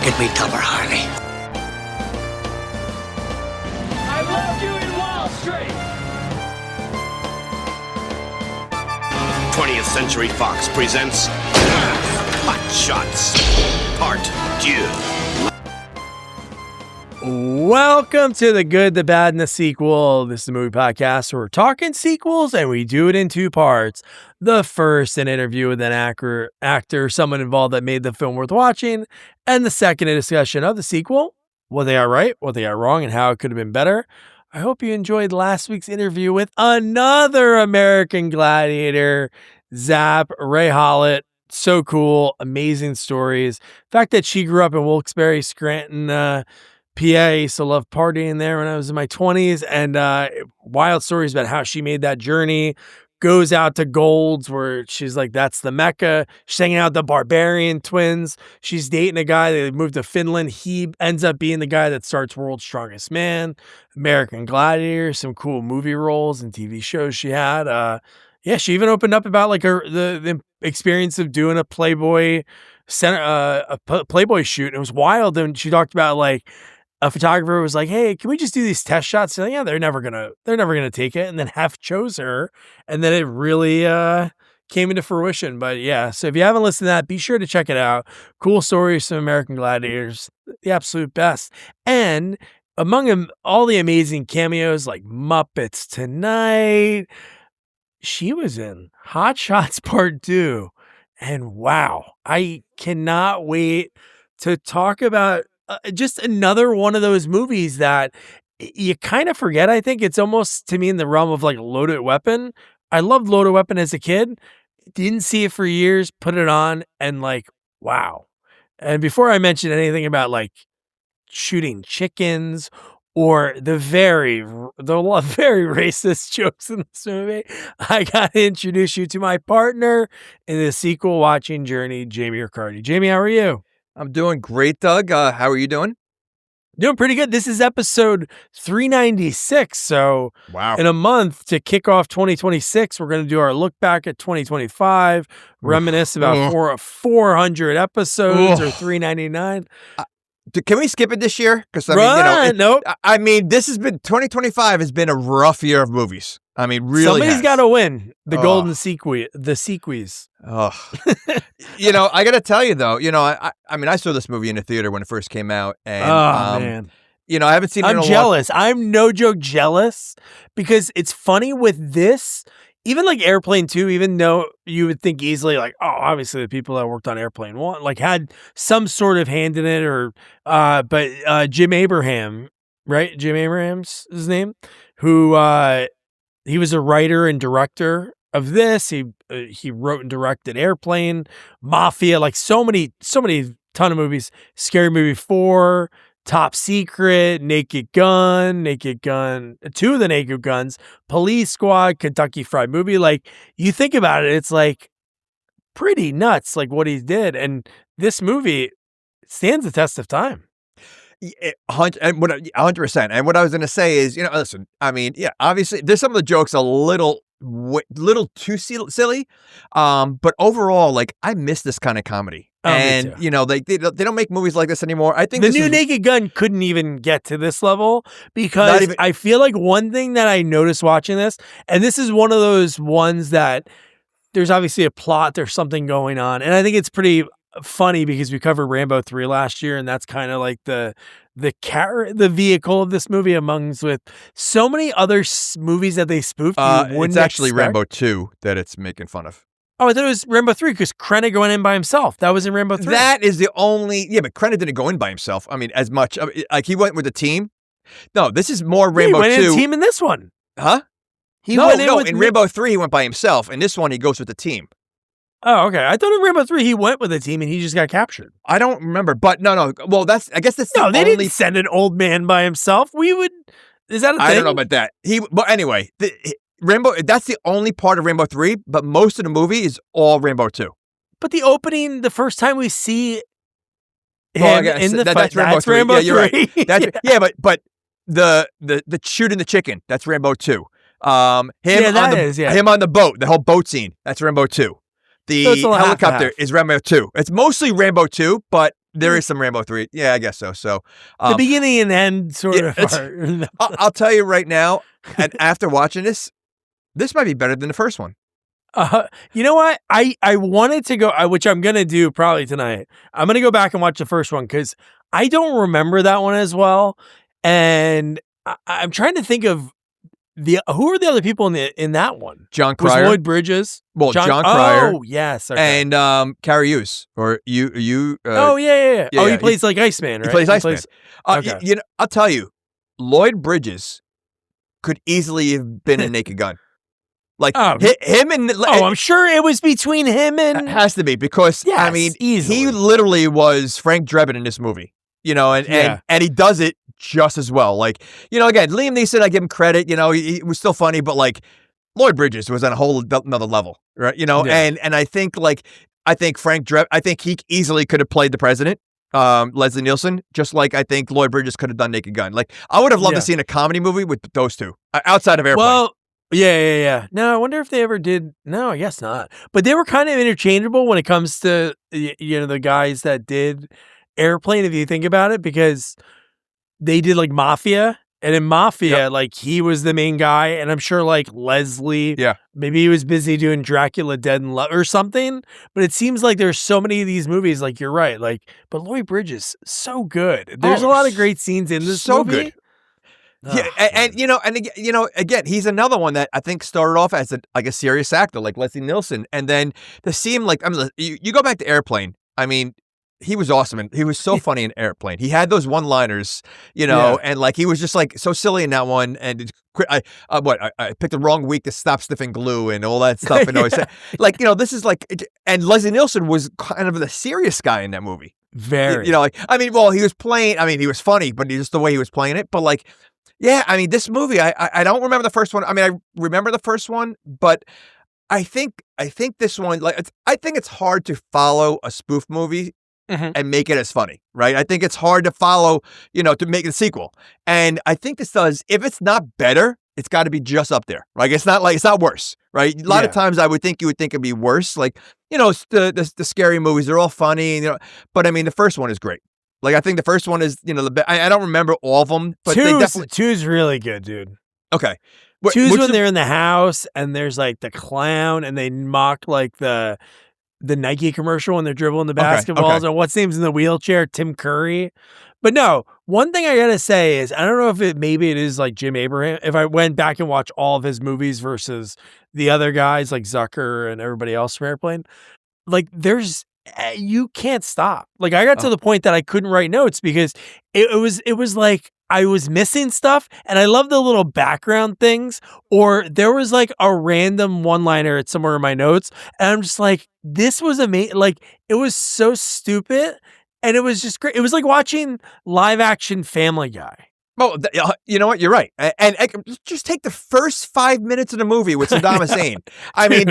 Get me Tupper Harley. I love you in Wall Street. 20th Century Fox presents Hot Shots Part Deux. Welcome to The Good, the Bad, and the Sequel. This is a movie podcast where we're talking sequels and we do it in two parts. The first, an interview with an actor, someone involved that made the film worth watching. And the second, a discussion of the sequel, what they are right, what they are wrong, and how it could have been better. I hope you enjoyed last week's interview with another American Gladiator, Zap, Ray Hollett. So cool, amazing stories. The fact that she grew up in Wilkes-Barre, Scranton, PA. I used to love partying there when I was in my 20s, and wild stories about how she made that journey. Goes out to Gold's where she's like, that's the Mecca. She's hanging out with the Barbarian twins. She's dating a guy. They moved to Finland. He ends up being the guy that starts World's Strongest Man, American Gladiator, some cool movie roles and TV shows she had. She even opened up about like the experience of doing a Playboy Playboy shoot. It was wild. And she talked about like, a photographer was like, "Hey, can we just do these test shots?" And yeah, they're never gonna take it. And then Hef chose her, and then it really came into fruition. But yeah, so if you haven't listened to that, be sure to check it out. Cool stories from American Gladiators, the absolute best. And among them, all the amazing cameos like Muppets Tonight. She was in Hot Shots Part Deux, and wow, I cannot wait to talk about. Just another one of those movies that you kind of forget. I think it's almost, to me, in the realm of like Loaded Weapon. I loved Loaded Weapon as a kid. Didn't see it for years. Put it on and like, wow. And before I mention anything about like shooting chickens or the very racist jokes in this movie, I got to introduce you to my partner in the sequel watching journey, Jamie Riccardi. Jamie, how are you? I'm doing great, Doug. How are you doing? Doing pretty good. This is episode 396. So wow. In a month to kick off 2026, we're going to do our look back at 2025, reminisce about 400 episodes or 399. Can we skip it this year? Because nope. I mean, 2025 has been a rough year of movies. I mean, really. Somebody's got to win the golden sequel, the sequels. Oh, I got to tell you though, I mean, I saw this movie in the theater when it first came out, and man, I haven't seen it. I'm jealous. I'm no joke jealous because it's funny with this. Even like Airplane 2, even though you would think easily like, oh, obviously the people that worked on Airplane 1 like had some sort of hand in it, or but Jim Abraham, right? Jim Abraham's his name, who he was a writer and director of this. He wrote and directed Airplane, Mafia, like so many ton of movies. Scary Movie 4, Top Secret, Naked Gun, two of the Naked Guns, Police Squad, Kentucky Fried Movie. Like you think about it, it's like pretty nuts, like what he did. And this movie stands the test of time. 100%. And what I was going to say is, listen, I mean, yeah, obviously there's some of the jokes a little too silly. But overall, like I miss this kind of comedy. And, they don't make movies like this anymore. I think the new Naked Gun couldn't even get to this level because I feel like one thing that I noticed watching this, and this is one of those ones that there's obviously a plot, there's something going on. And I think it's pretty funny because we covered Rambo 3 last year, and that's kind of like the vehicle of this movie amongst with so many other movies that they spoofed. It's actually Rambo 2 that it's making fun of. Oh, I thought it was Rambo 3 because Krennic went in by himself. That was in Rambo 3. That is the only... Yeah, but Krennic didn't go in by himself. I mean, as much... like, he went with a team. No, this is more Rambo 2. He went in a team in this one. Huh? In Rambo 3, he went by himself. In this one, he goes with the team. Oh, okay. I thought in Rambo 3, he went with a team and he just got captured. I don't remember, but no. Well, I guess that's they didn't send an old man by himself. Is that a thing? I don't know about that. But anyway... Rambo, that's the only part of Rambo 3, but most of the movie is all Rambo 2. But the opening, the first time we see him in the fight, that's Rambo 3. Rambo 3. You're right. But the shooting the chicken, that's Rambo 2. Him on the boat, the whole boat scene, that's Rambo 2. The helicopter is Rambo 2. It's mostly Rambo 2, but There is some Rambo 3. Yeah, I guess so. So the beginning and end sort of are. I'll tell you right now, and after watching this might be better than the first one. You know what? I wanted to go, which I'm going to do probably tonight. I'm going to go back and watch the first one because I don't remember that one as well. And I'm trying to think of who are the other people in that one? John Cryer. Was Lloyd Bridges? Well, John Cryer. Oh, yes. Okay. And Carrie Hughes. Or you. Oh, yeah. Oh, he plays like Iceman, right? He plays Iceman. Okay. You know, I'll tell you, Lloyd Bridges could easily have been in Naked Gun. Like him and I'm sure it was between him and it has to be because yes, I mean easily. He literally was Frank Drebin in this movie, you know, and he does it just as well. Like, you know, again, Liam Neeson, I give him credit, you know, he was still funny, but like Lloyd Bridges was on a whole another level, right? You know, and I think Frank Drebin, I think he easily could have played the president. Leslie Nielsen, just like I think Lloyd Bridges could have done Naked Gun. Like I would have loved to see a comedy movie with those two outside of Airplane. Well, yeah. No, I wonder if they ever did. No, I guess not. But they were kind of interchangeable when it comes to, you know, the guys that did Airplane, if you think about it, because they did like Mafia. And in Mafia, like he was the main guy. And I'm sure like Leslie, maybe he was busy doing Dracula Dead in Love or something. But it seems like there's so many of these movies, like you're right. Like, but Lloyd Bridges, so good. There's a lot of great scenes in this movie. So good. Yeah, and you know, again, he's another one that I think started off as a serious actor, like Leslie Nielsen, and then to see him like you go back to Airplane. I mean, he was awesome, and he was so funny in Airplane. He had those one-liners, you know, and like he was just like so silly in that one. And I picked the wrong week to stop sniffing glue and all that stuff, and always like, you know, this is like, and Leslie Nielsen was kind of the serious guy in that movie. Very, you know, like I mean, well, he was playing. I mean, he was funny, but just the way he was playing it, but like. Yeah, I mean, this movie, I don't remember the first one. I mean, I remember the first one, but I think this one, like, I think it's hard to follow a spoof movie and make it as funny, right? I think it's hard to follow, you know, to make a sequel. And I think this does, if it's not better, it's got to be just up there. Like, it's not worse, right? A lot of times you would think it'd be worse. Like, you know, the scary movies, they're all funny, you know, but I mean, the first one is great. Like, I think the first one is, you know, the best. I don't remember all of them, but two's really good, dude. Okay. Two's when they're in the house and there's like the clown and they mock like the Nike commercial when they're dribbling the basketballs and what's name's in the wheelchair, Tim Curry. But no, one thing I gotta say is I don't know if maybe it is like Jim Abraham. If I went back and watched all of his movies versus the other guys like Zucker and everybody else from Airplane, like you can't stop. Like I got to the point that I couldn't write notes because it was like I was missing stuff, and I love the little background things, or there was like a random one-liner at somewhere in my notes, and I'm just like, this was amazing. Like it was so stupid, and it was just great. It was like watching live action Family Guy. Oh, you know what? You're right. And just take the first 5 minutes of the movie with Saddam Hussein. I mean,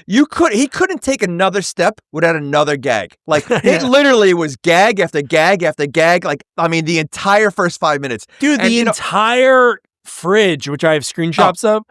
he couldn't take another step without another gag. Like it literally was gag after gag after gag. Like, I mean, the entire first 5 minutes. Dude, the entire fridge, which I have screenshots of,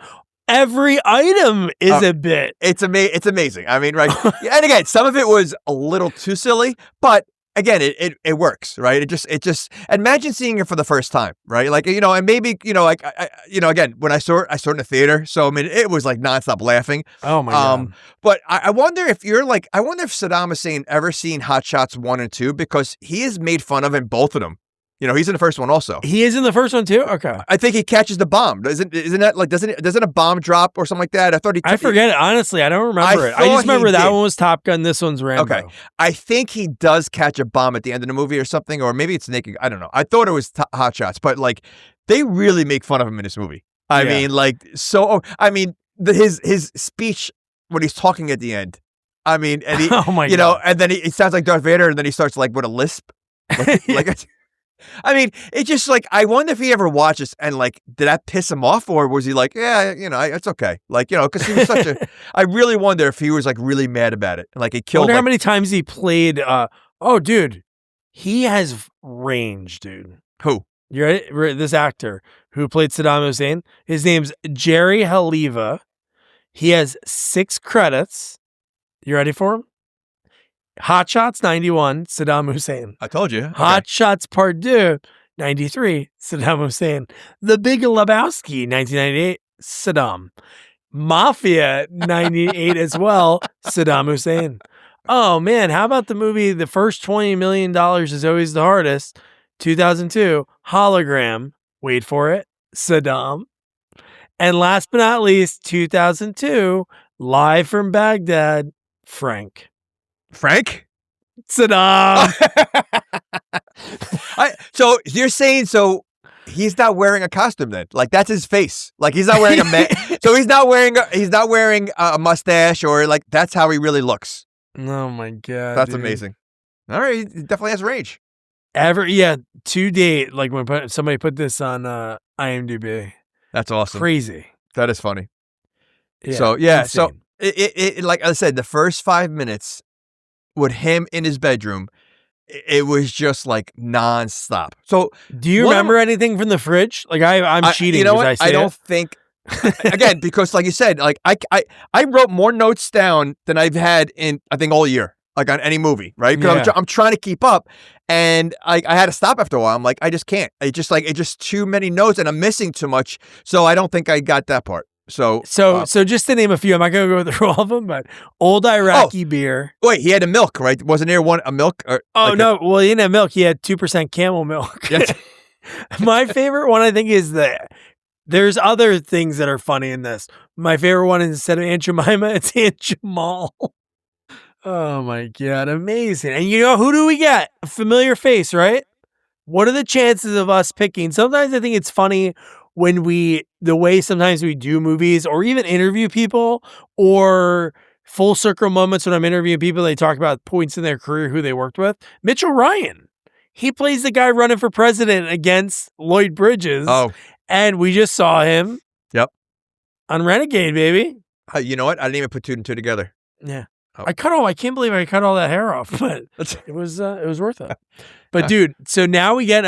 every item is a bit. It's amazing. I mean, right. And again, some of it was a little too silly, but again, it works, right? It just imagine seeing it for the first time, right? Like, you know, and maybe, you know, like, you know, again, when I saw it in the theater. So, I mean, it was like nonstop laughing. Oh my God. But I wonder if Saddam Hussein ever seen Hot Shots 1 and 2, because he is made fun of in both of them. You know, he's in the first one also. He is in the first one too? Okay. I think he catches the bomb. Isn't that like, doesn't a bomb drop or something like that? I forget it. Honestly, I don't remember it. I just remember that one was Top Gun. This one's Rambo. Okay. I think he does catch a bomb at the end of the movie or something, or maybe it's Naked. I don't know. I thought it was Hot Shots, but like they really make fun of him in this movie. I mean, like, so, I mean, his speech when he's talking at the end. I mean, and he, you know, and then he sounds like Darth Vader, and then he starts like with a lisp. Like I mean, it's just like, I wonder if he ever watches and like, did that piss him off, or was he like, yeah, you know, it's okay. Like, you know, because he was such a, I really wonder if he was like really mad about it. Like he killed. I wonder how many times he played, oh dude, he has range, dude. Who? You're right? This actor who played Saddam Hussein, his name's Jerry Haliva. He has 6 credits. You ready for him? Hot Shots 91, Saddam Hussein. I told you. Hot Shots Part Deux, 93, Saddam Hussein. The Big Lebowski, 1998, Saddam. Mafia, 98 as well, Saddam Hussein. Oh, man, how about the movie The First $20 Million is Always the Hardest, 2002, Hologram, wait for it, Saddam. And last but not least, 2002, Live from Baghdad, Frank. Frank? Saddam. So you're saying he's not wearing a costume then? Like that's his face. Like he's not wearing a so he's not wearing a mustache or like that's how he really looks. Oh my god. That's dude. amazing. All right, he definitely has range. To date, like when somebody put this on IMDb. That's awesome. Crazy. That is funny. Yeah, so yeah, insane. so it like I said, the first 5 minutes with him in his bedroom, it was just like nonstop. So do you remember anything from the fridge? Like I'm cheating. You know what? I don't think. Again, because like you said, like I wrote more notes down than I've had in I think all year, like on any movie, right? Because I'm trying to keep up, and I had to stop after a while. I'm like, I just can't. It's just too many notes, and I'm missing too much. So I don't think I got that part. So just to name a few, I'm not going to go through all of them, but old Iraqi beer. Wait, he had a milk, right? Wasn't there a milk? Or, no, well, he didn't have milk. He had 2% camel milk. Yes. My favorite one, I think, is there's other things that are funny in this. My favorite one is instead of Aunt Jemima, it's Aunt Jamal. Oh my God, amazing. And you know, who do we get? A familiar face, right? What are the chances of us picking? Sometimes I think it's funny when the way sometimes we do movies or even interview people or full circle moments when I'm interviewing people, they talk about points in their career, who they worked with. Mitchell Ryan, he plays the guy running for president against Lloyd Bridges. Oh. And we just saw him. Yep. On Renegade, baby. You know what? I didn't even put two and two together. Yeah. Oh. I can't believe I cut all that hair off, but it was worth it. But dude, so now we get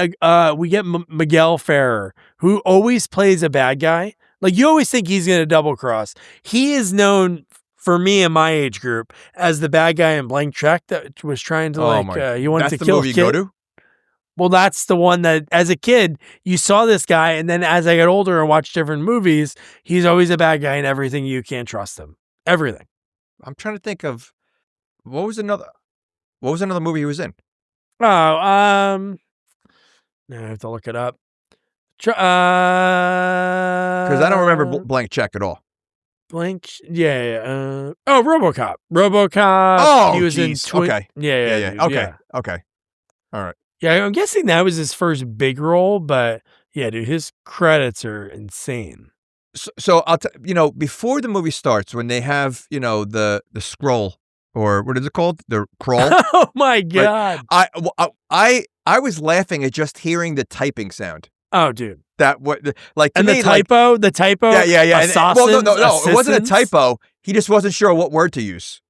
Miguel Ferrer, who always plays a bad guy. Like you always think he's going to double cross. He is known for me in my age group as the bad guy in Blank Check that was trying to he wanted to kill a kid. Go to? Well, that's the one that as a kid you saw this guy, and then as I got older and watched different movies, he's always a bad guy in everything. You can't trust him. Everything. I'm trying to think of what was another movie he was in? Oh, no, I have to look it up. Because I don't remember Blank Check at all. RoboCop. RoboCop. Oh, he was in okay. Yeah. Okay. All right. Yeah, I'm guessing that was his first big role, but yeah, dude, his credits are insane. So I'll before the movie starts, when they have the scroll or what is it called, the crawl? Oh my God! Right? I was laughing at just hearing the typing sound. Oh, dude, that what like to and me, the typo. Yeah. Well, no, it wasn't a typo. He just wasn't sure what word to use.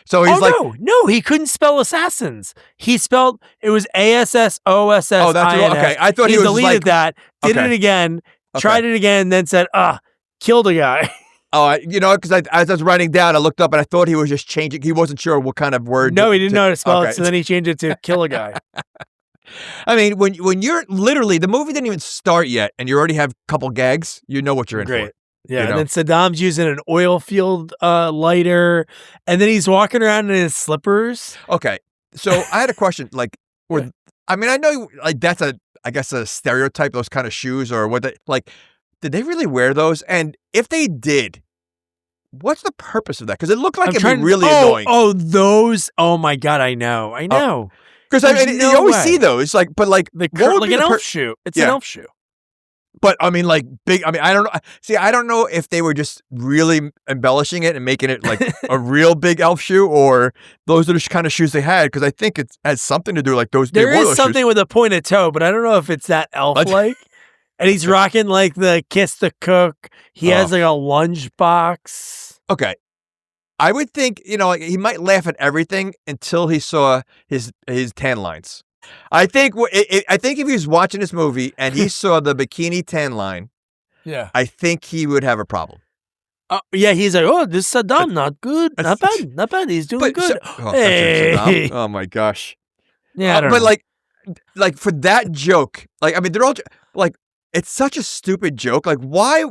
So he's no, he couldn't spell assassins. He spelled it was ASSOSS. Oh, that's okay. I thought he was deleted that, did it again. Tried it again, then said, killed a guy. Oh, because as I was writing down, I looked up and I thought he was just changing. He wasn't sure what kind of word. No, he didn't know how to spell it, so then he changed it to kill a guy. I mean, when you're literally, the movie didn't even start yet and you already have a couple gags, you know what you're in for. Yeah, and then Saddam's using an oil field lighter, and then he's walking around in his slippers. Okay, so I had a question. Like, I know like that's I guess a stereotype, those kind of shoes, or what? Did they really wear those? And if they did, what's the purpose of that? Because it looked like it'd be really annoying. Oh, those! Oh my God, I know. Because you always see those, but an elf shoe. It's an elf shoe. But I mean, like big. I mean, I don't know. See, I don't know if they were just really embellishing it and making it like a real big elf shoe, or those are the kind of shoes they had. Because I think it has something to do like those. There is something with a pointed toe, but I don't know if it's that elf-like. And he's rocking like the Kiss the Cook. He has like a lunch box. Okay, I would think like he might laugh at everything until he saw his tan lines. I think if he was watching this movie and he saw the bikini tan line, I think he would have a problem. Yeah, he's like, oh, this Saddam, not good, not bad. He's doing good. Hey. Oh my gosh. Yeah, I don't but know. like for that joke, like I mean, they're all like, it's such a stupid joke. Like, why?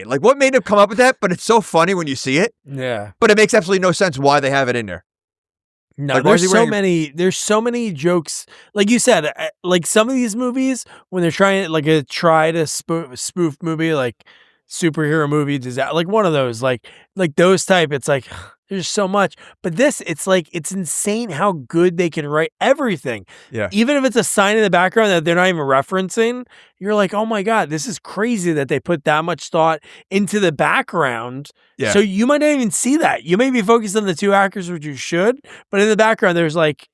Like, what made him come up with that? But it's so funny when you see it. Yeah. But it makes absolutely no sense why they have it in there. No, Like, there's so many jokes. Like you said, like some of these movies when they're trying to spoof movie, like superhero movie, like one of those, like those type. It's like there's so much, but this, it's like it's insane how good they can write everything. Yeah. Even if it's a sign in the background that they're not even referencing, you're like, oh my god, this is crazy that they put that much thought into the background. Yeah. So you might not even see that. You may be focused on the two actors, which you should, but in the background, there's like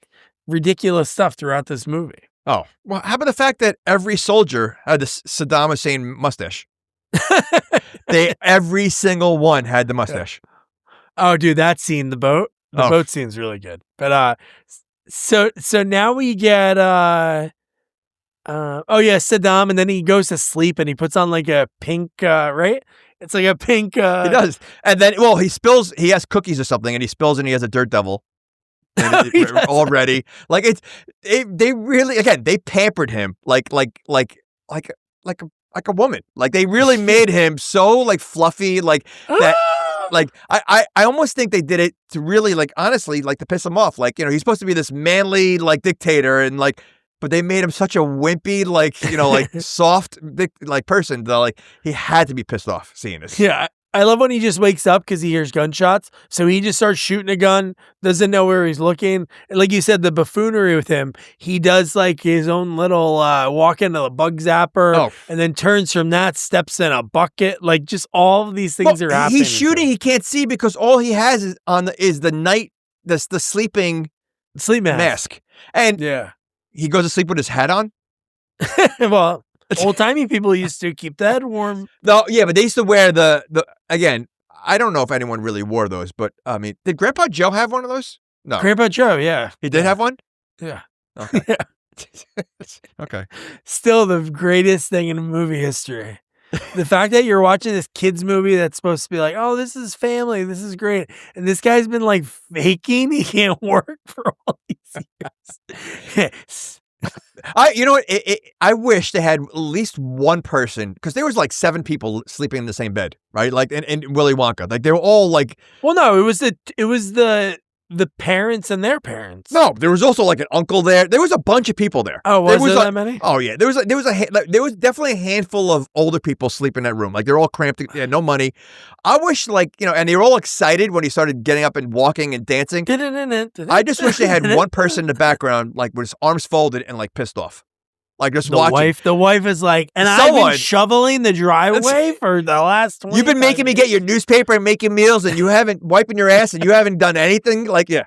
ridiculous stuff throughout this movie. Oh, well, how about the fact that every soldier had this Saddam Hussein mustache? Every single one had the mustache. Oh, dude, that scene, the boat scene's really good. But so now we get Saddam, and then he goes to sleep and he puts on like a pink right? It's like a pink He does. And then he has cookies or something and he spills and he has a dirt devil. Already. Like they really, again, they pampered him like a woman. Like they really made him so like fluffy, like that. Like I almost think they did it to really, like, honestly, like to piss him off. Like, you know, he's supposed to be this manly like dictator, and like, but they made him such a wimpy, like, you know, like soft like person that like he had to be pissed off seeing this. Yeah. I love when he just wakes up because he hears gunshots. So he just starts shooting a gun, doesn't know where he's looking. And like you said, the buffoonery with him, he does like his own little walk into the bug zapper and then turns from that, steps in a bucket. Like just all of these things are happening. He's shooting, he can't see because all he has is the sleep mask. And yeah, he goes to sleep with his hat on. Well, old-timey people used to keep the head warm. No, yeah, but they used to wear the again, I don't know if anyone really wore those, but I mean, did Grandpa Joe have one of those? No. Grandpa Joe, yeah. He did have one? Yeah. Okay. Yeah. Okay. Still the greatest thing in movie history. The fact that you're watching this kid's movie that's supposed to be like, oh, this is family, this is great. And this guy's been like faking he can't work for all these years. You know what? I wish they had at least one person, because there was like 7 people sleeping in the same bed, right? Like in Willy Wonka, like they were all like. Well, no, it was the parents and their parents. No, there was also like an uncle there. There was a bunch of people there. Oh, was there that many? Oh yeah, there was definitely a handful of older people sleeping in that room. Like they're all cramped. They had no money. I wish, like, you know, and they were all excited when he started getting up and walking and dancing. I just wish they had one person in the background, like with his arms folded and like pissed off, like just watching. The wife is like, and I've been shoveling the driveway for the last 20 You've been making me get your newspaper and making meals, and you haven't wiping your ass, and you haven't done anything. Like, yeah.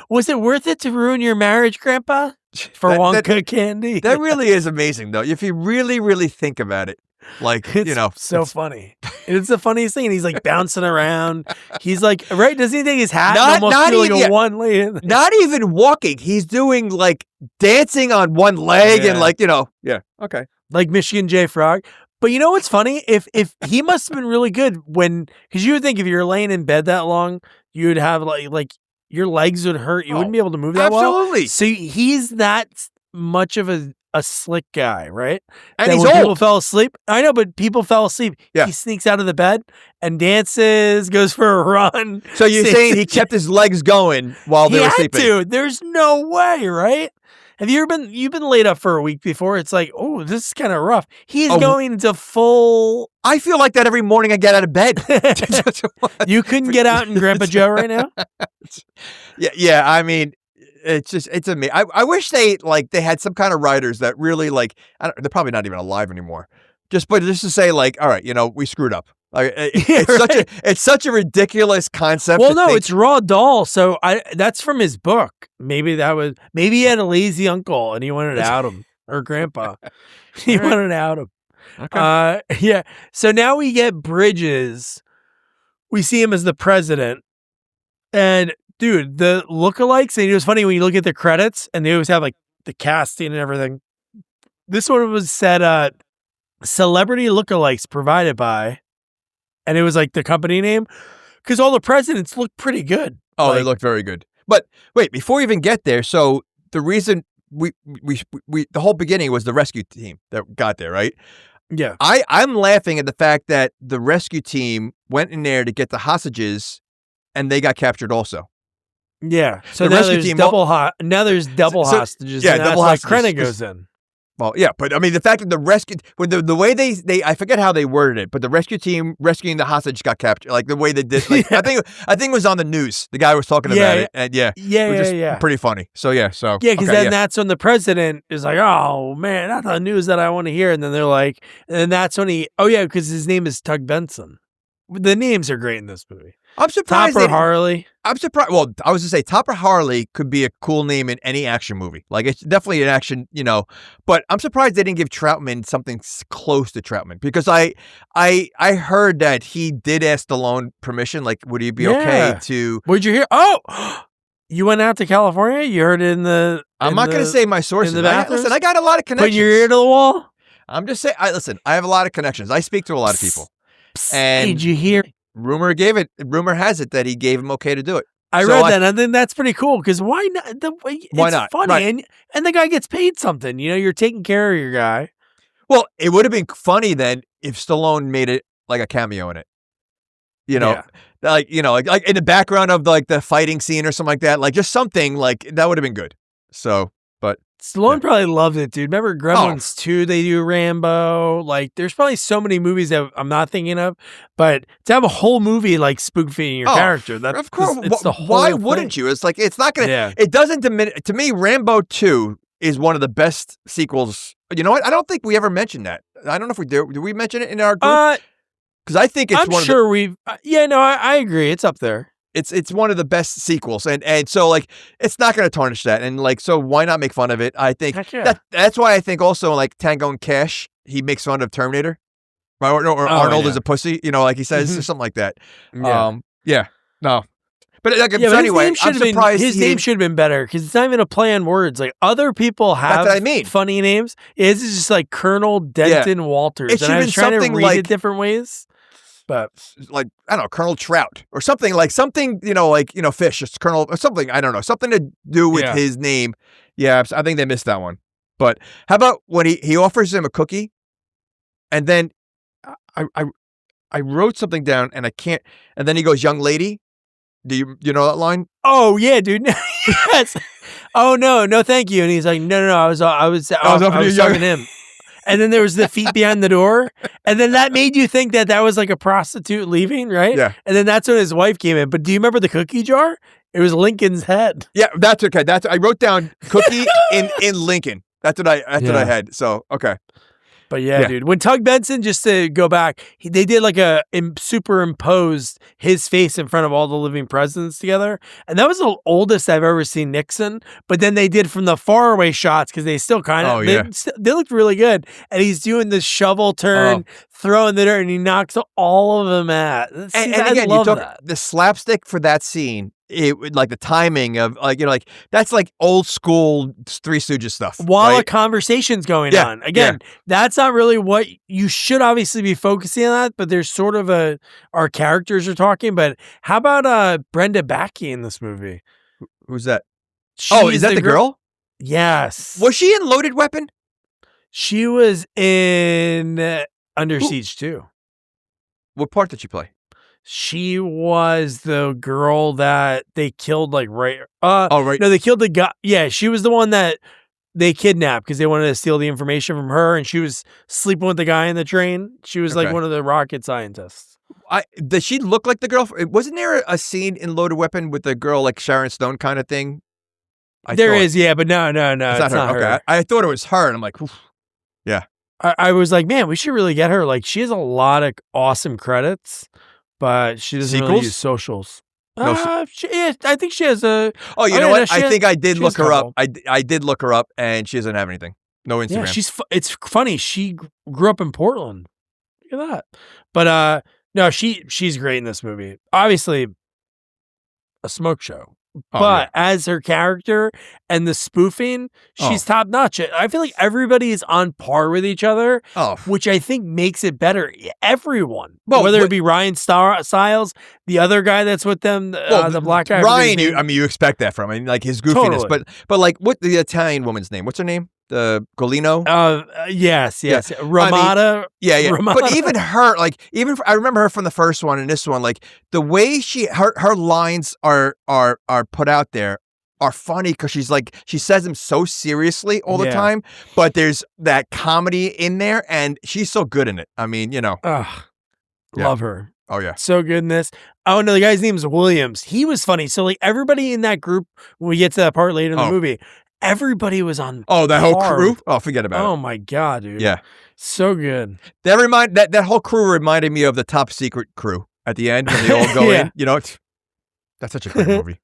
Was it worth it to ruin your marriage, Grandpa? For Wonka candy? That really is amazing, though. If you really, really think about it. Like, it's, you know. So funny. It's the funniest thing. And he's like bouncing around. He's like, right? Doesn't he take his hat and almost do like a one leg? Not even walking. He's doing like dancing on one leg and like, you know. Yeah. Okay. Like Michigan J. Frog. But you know what's funny? If he must have been really good because you would think if you're laying in bed that long, you'd have like your legs would hurt. You wouldn't be able to move that well. Absolutely. So he's that much of a slick guy, right? And that he's when old. people fell asleep. I know, but people fell asleep. Yeah. He sneaks out of the bed and dances, goes for a run. So you're saying he kept his legs going while they were sleeping? Dude, there's no way, right? Have you ever you've been laid up for a week before? It's like, oh, this is kind of rough. He's going into full. I feel like that every morning I get out of bed. You couldn't get out in Grandpa Joe right now? Yeah. I mean, it's amazing. I wish they had some kind of writers that really they're probably not even alive anymore. Just to say like, all right, you know, we screwed up. Like, it's such a ridiculous concept. Well, no, it's Raw Doll. So that's from his book. Maybe he had a lazy uncle and he wanted to out him, or grandpa. He wanted to out him. Okay. Yeah. So now we get Bridges. We see him as the president, and dude, the lookalikes. And it was funny when you look at the credits, and they always have like the casting and everything. This one was said, celebrity lookalikes provided by. and it was like the company name because all the presidents look pretty good. Oh, they look very good. But wait, before we even get there, so the reason we the whole beginning was the rescue team that got there, right? Yeah. I'm laughing at the fact that the rescue team went in there to get the hostages and they got captured also. Yeah. So The now rescue there's team- now there's double So- hostages. yeah, and double that's why hostages. Krennic goes in. Well, yeah, but I mean, the fact that the rescue, when the way they, I forget how they worded it, but the rescue team rescuing the hostage got captured. Like the way they did, like, I think it was on the news. The guy was talking about it, and it was just pretty funny. So because That's when the president is like, "Oh man, that's the news that I want to hear," and then they're like, and that's when because his name is Tug Benson. The names are great in this movie. I'm surprised. Topper Harley. I'm surprised. Well, I was to say Topper Harley could be a cool name in any action movie. Like it's definitely an action, But I'm surprised they didn't give Troutman something close to Troutman because I heard that he did ask Stallone permission. Like, would he be okay to? What'd you hear? Oh, you went out to California. You heard it in the. I'm not going to say my sources. In the Listen, I got a lot of connections. Put your ear to the wall. I'm just saying. I have a lot of connections. I speak to a lot of people. And did you hear? Rumor has it that he gave him okay to do it. I read that, and I think that's pretty cool because why not? Why not? Funny, right. and the guy gets paid something. You're taking care of your guy. Well, it would have been funny then if Stallone made it like a cameo in it. Like in the background of like the fighting scene or something like that. Like just something like that would have been good. So, but Stallone probably loved it, dude. Remember Gremlins 2, they do Rambo. Like, there's probably so many movies that I'm not thinking of, but to have a whole movie like spoofing your character, that's of course. It's the whole why thing. wouldn't you? It's like it's not gonna. Yeah. It doesn't diminish. To me, Rambo 2 is one of the best sequels. You know what? I don't think we ever mentioned that. I don't know if we did. Did we mention it in our group? Because I think it's I'm sure we've. I agree. It's up there. It's one of the best sequels, and so like it's not going to tarnish that, and like so why not make fun of it? I think that's why I think also like Tango and Cash he makes fun of Terminator, right? Or Arnold is a pussy, like he says or something like that. No, but like so anyway, I'm surprised his name should have been better because it's not even a play on words. Like other people have funny names. This is just like Colonel Denton Walters, and I was trying to read it different ways. But like I don't know, Colonel Trout or something fish. It's Colonel or something. I don't know, something to do with his name. Yeah, I think they missed that one. But how about when he offers him a cookie, and then I wrote something down and I can't. And then he goes, "Young lady." Do you know that line? Oh yeah, dude. Yes. Oh no, thank you. And he's like, no. I was talking to him. And then there was the feet behind the door. And then that made you think that was like a prostitute leaving, right? Yeah. And then that's when his wife came in. But do you remember the cookie jar? It was Lincoln's head. Yeah, that's okay. I wrote down cookie in Lincoln. That's what I had. So, okay. But yeah, dude, when Tug Benson, just to go back, they did like superimposed his face in front of all the living presidents together. And that was the oldest I've ever seen Nixon. But then they did from the faraway shots because they still kind of, they looked really good. And he's doing the shovel turn, throwing the dirt, and he knocks all of them out. And again, you took the slapstick for that scene. It like the timing of that's like old school Three Stooges stuff. While a conversation's going on. Again, that's not really what you should obviously be focusing on that, but there's sort of our characters are talking. But how about Brenda Backey in this movie? Who's that? Is that the girl? Yes. Was she in Loaded Weapon? She was in Under Siege too. What part did she play? She was the girl that they killed, right. No, they killed the guy. Yeah, she was the one that they kidnapped because they wanted to steal the information from her, and she was sleeping with the guy in the train. She was like one of the rocket scientists. Does she look like the girl? Wasn't there a scene in Loaded Weapon with the girl like Sharon Stone kind of thing? There is, but no. It's not her. Okay. I thought it was her, and I'm like, oof. Yeah. I was like, man, we should really get her. Like, she has a lot of awesome credits. But she doesn't really use socials. No, I think she has a... Oh, you know what? I think I did look her up. I did look her up, and she doesn't have anything. No Instagram. Yeah, it's funny. She grew up in Portland. Look at that. But no, she's great in this movie. Obviously, a smoke show. but as her character and the spoofing, she's top notch. I feel like everybody is on par with each other, which I think makes it better. Everyone, whether it be Ryan Stiles, the other guy that's with them, the black guy. Ryan, you expect that from him, like his goofiness, but like what the Italian woman's name? What's her name? The Golino? Yes. Ramada. Ramada. But even her, I remember her from the first one and this one, like the way her lines are put out there are funny because she says them so seriously all the time, but there's that comedy in there and she's so good in it. I mean, love her. Oh yeah. So good in this. Oh no, the guy's name is Williams. He was funny. So like everybody in that group, when we get to that part later in the movie, everybody was on. Oh, that whole crew? Oh, forget about it. Oh my God, dude. Yeah. So good. That whole crew reminded me of the Top Secret crew at the end when they all go in. That's such a great movie.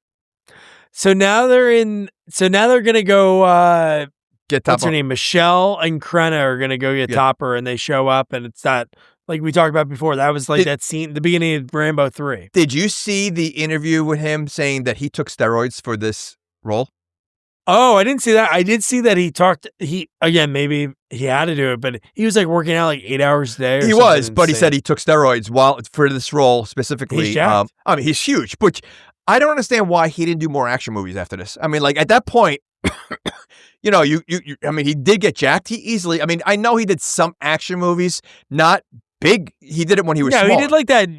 So now they're gonna go get Topper. What's her name? Michelle and Krenna are gonna go get Topper, and they show up, and it's that like we talked about before. That was like that scene at the beginning of Rambo 3. Did you see the interview with him saying that he took steroids for this role? Oh, I didn't see that. I did see that maybe he had to do it, but he was like working out like 8 hours a day. He was, but he said he took steroids for this role specifically. He's jacked. I mean, he's huge, but I don't understand why he didn't do more action movies after this. I mean, like at that point, I mean, he did get jacked. I mean, I know he did some action movies, not big. He did it when he was small. He did like that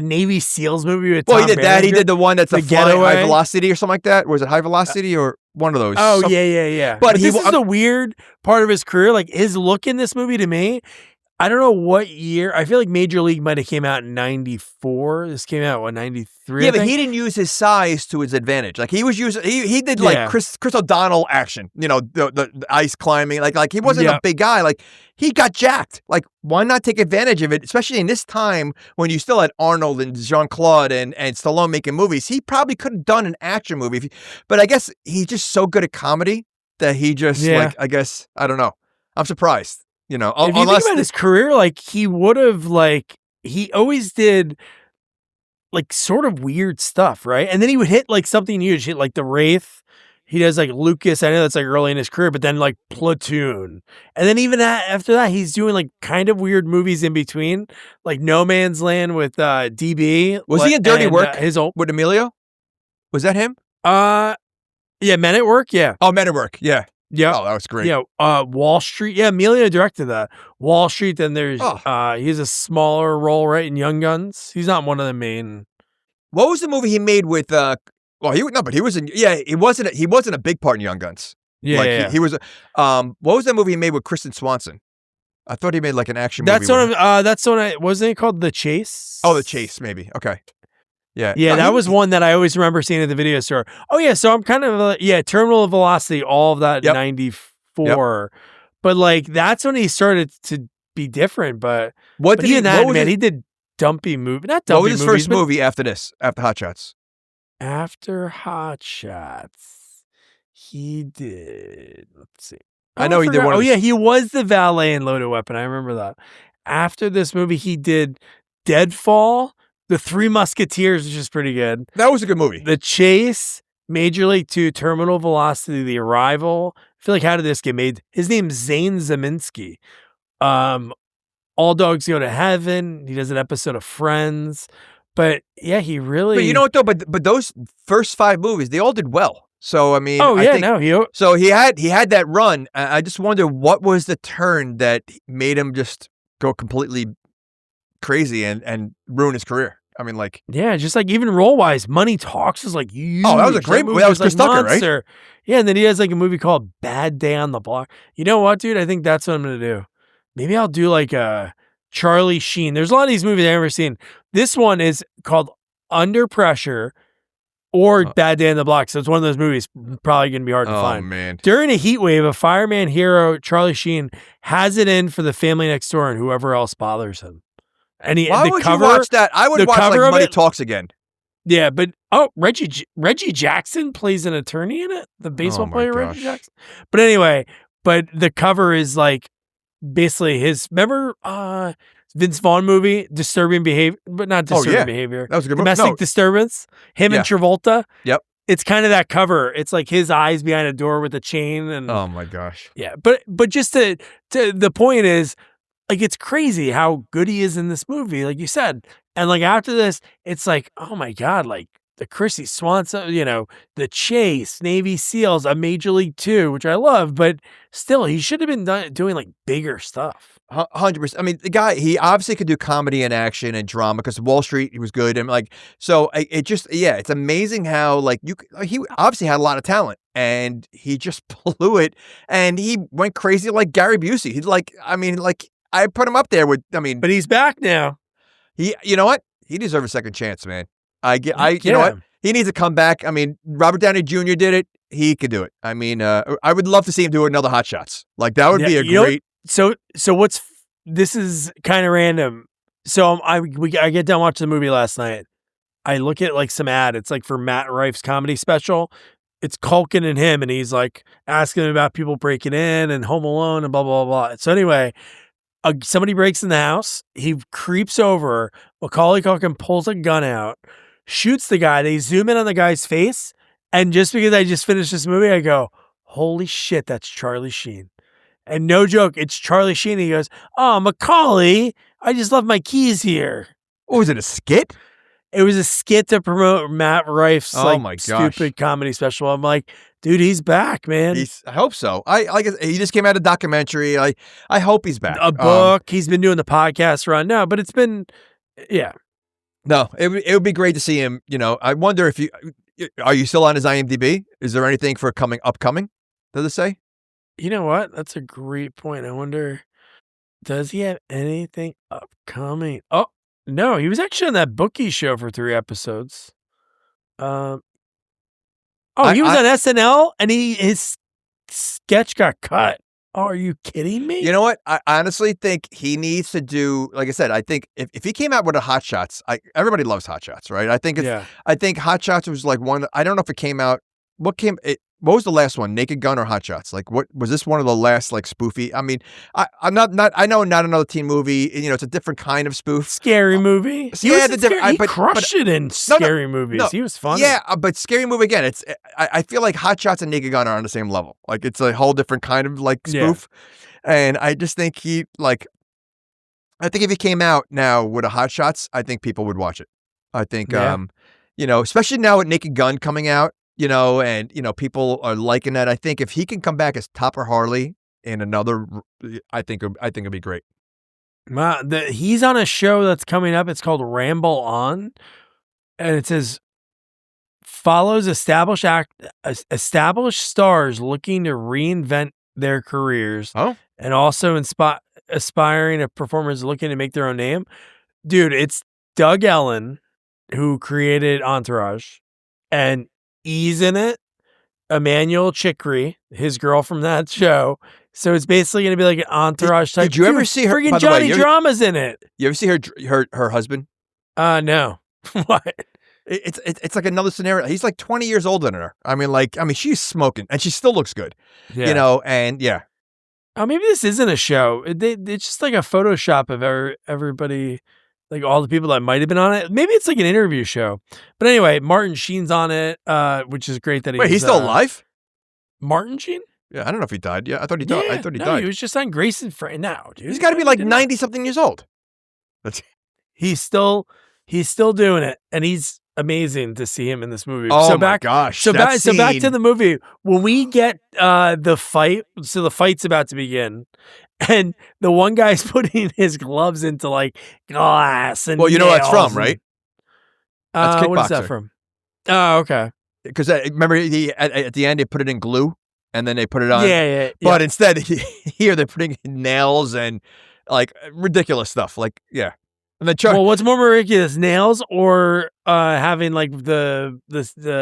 Navy SEALs movie with Tom he did Berenger. that. He did the one that's the a High Velocity or something like that. Was it High Velocity or one of those? Oh, yeah. But this is the weird part of his career. Like his look in this movie to me, I don't know what year. I feel like Major League might have came out in 94. This came out, 93? Yeah, but he didn't use his size to his advantage. Like he was using, he did like Chris O'Donnell action, the ice climbing. Like he wasn't a big guy. Like he got jacked. Like why not take advantage of it? Especially in this time when you still had Arnold and Jean-Claude and Stallone making movies. He probably could have done an action movie. But I guess he's just so good at comedy that he just I guess, I don't know. I'm surprised. If you think about his career, like he would have he always did like sort of weird stuff, right? And then he would hit like something huge, hit like The Wraith. He does like Lucas. I know that's like early in his career, but then like Platoon. And then even after that, he's doing like kind of weird movies in between, like No Man's Land with DB. Was he in Dirty Work with Emilio? Was that him? Yeah, Men at Work. Yeah. Oh, Men at Work. Yeah. Yeah. Oh, that was great. Yeah. Wall Street. Yeah, Emilio directed that. Wall Street. Then there's he has a smaller role, right, in Young Guns. He's not one of the main. What was the movie he made with? He was in. Yeah, he wasn't a big part in Young Guns. Yeah, he was. What was that movie he made with Kristen Swanson? I thought he made like an action movie. That's one. Wasn't it called The Chase? Oh, The Chase, maybe. Okay. Yeah. Yeah, that was one that I always remember seeing at the video store. Oh, yeah, so I'm kind of, Terminal Velocity, all of that, 94. Yep. But, like, that's when he started to be different, but he did dumpy movie. Not dumpy movies. What was his first movie after this, after Hot Shots? After Hot Shots, he did, let's see. I know he did one of he was the valet in Loaded Weapon. I remember that. After this movie, he did Deadfall, The Three Musketeers, which is pretty good. That was a good movie. The Chase, Major League 2, Terminal Velocity, The Arrival. I feel like, how did this get made? His name's Zane Zeminski. All Dogs Go to Heaven. He does an episode of Friends. But yeah, he really. But you know what though? But those first 5 movies, they all did well. So I mean, so he had that run. I just wonder what was the turn that made him just go completely crazy and ruin his career. I mean, like, just like even role wise, Money Talks is like huge. Oh, that was a great movie. That was Chris Tucker, right? Yeah, and then he has like a movie called Bad Day on the Block. You know what, dude? I think that's what I'm gonna do. Maybe I'll do like a Charlie Sheen. There's a lot of these movies I've never seen. This one is called Under Pressure or Bad Day on the Block. So it's one of those movies probably going to be hard to find. Man. During a heat wave, a fireman hero, Charlie Sheen, has it in for the family next door and whoever else bothers him. And why would you watch that? I would watch like Money Talks again. Yeah, but Reggie Jackson plays an attorney in it. The baseball player, Reggie Jackson. But anyway, the cover is like basically his. Remember Vince Vaughn movie, Disturbing Behavior, but not Disturbing Behavior. That was a good movie. Domestic Disturbance. Him and Travolta. Yep. it's kind of that cover. It's like his eyes behind a door with a chain, and oh my gosh, yeah. But just to the point is, like, it's crazy how good he is in this movie, like you said. And like after this, it's like, oh my God, like the Chrissy Swanson, the Chase, Navy SEALs, a Major League 2, which I love, but still, he should have been doing like bigger stuff. 100%. I mean, the guy, he obviously could do comedy and action and drama because Wall Street, he was good. And like, so it's amazing how like he obviously had a lot of talent and he just blew it and he went crazy like Gary Busey. He's like, I put him up there with, but he's back now. You know what? He deserves a second chance, man. You know what? He needs to come back. I mean, Robert Downey Jr. did it. He could do it. I mean, I would love to see him do another Hot Shots. Like that would be a great. So this is kind of random. So I get done watching the movie last night. I look at like some ad. It's like for Matt Rife's comedy special. It's Culkin and him, and he's like asking him about people breaking in and Home Alone and blah blah blah. So anyway, somebody breaks in the house. He creeps over. Macaulay Culkin pulls a gun out, shoots the guy. They zoom in on the guy's face. And just because I just finished this movie, I go, holy shit, that's Charlie Sheen. And no joke, it's Charlie Sheen. He goes, oh, Macaulay, I just left my keys here. What was it, a skit? It was a skit to promote Matt Rife's stupid comedy special. I'm like, dude, he's back, man. I hope so. He just came out of a documentary. I hope he's back. A book. He's been doing the podcast run now, but it's been, yeah. No, it would be great to see him. I wonder if are you still on his IMDb? Is there anything for upcoming? Does it say? You know what? That's a great point. I wonder, does he have anything upcoming? Oh, no, he was actually on that Bookie show for 3 episodes. He was on SNL and his sketch got cut. Oh, are you kidding me? You know what? I honestly think he needs to do, like I said, I think if he came out with a Hot Shots, everybody loves Hot Shots, right? I think Hot Shots was like one, I don't know if it came out, what was the last one? Naked Gun or Hot Shots? Like, what was this one of the last like spoofy? I mean, I know not another teen movie. It's a different kind of spoof. Scary movie. He crushed it in scary movies. No, he was funny. Yeah, but scary movie again. I feel like Hot Shots and Naked Gun are on the same level. Like it's a whole different kind of like spoof. Yeah. And I just think I think if he came out now with a Hot Shots, I think people would watch it. I think, especially now with Naked Gun coming out. And people are liking that. I think if he can come back as Topper Harley in another, I think it'd be great. He's on a show that's coming up. It's called Ramble On, and it says follows established stars looking to reinvent their careers. Oh, and also aspiring performers looking to make their own name. Dude, it's Doug Ellen who created Entourage, and he's in it. Emmanuel Chikri, his girl from that show. So it's basically going to be like an Entourage type. Did you ever see her? Freaking Johnny Drama's in it. You ever see her husband? No. What? It's like another scenario. He's like 20 years older than her. I mean, she's smoking and she still looks good. Yeah. And yeah. Oh, maybe this isn't a show. It's just like a Photoshop of everybody. Like all the people that might have been on it. Maybe it's like an interview show. But anyway, Martin Sheen's on it, which is great that he's still alive? Martin Sheen? Yeah, I don't know if he died. Yeah, I thought he died. I thought he died. He was just on Grace and Frankie. No, dude. He's got to be like 90-something years old. He's still doing it. And he's amazing to see him in this movie. Oh my gosh. So back to the movie. When we get the fight, so the fight's about to begin. And the one guy's putting his gloves into like glass and well, you know what that's from, right? That's Kickboxer. What is that from? Oh, okay. Because remember at the end they put it in glue and then they put it on. Yeah. But instead here they're putting in nails and like ridiculous stuff. Like yeah. And then well, what's more ridiculous, nails or having like the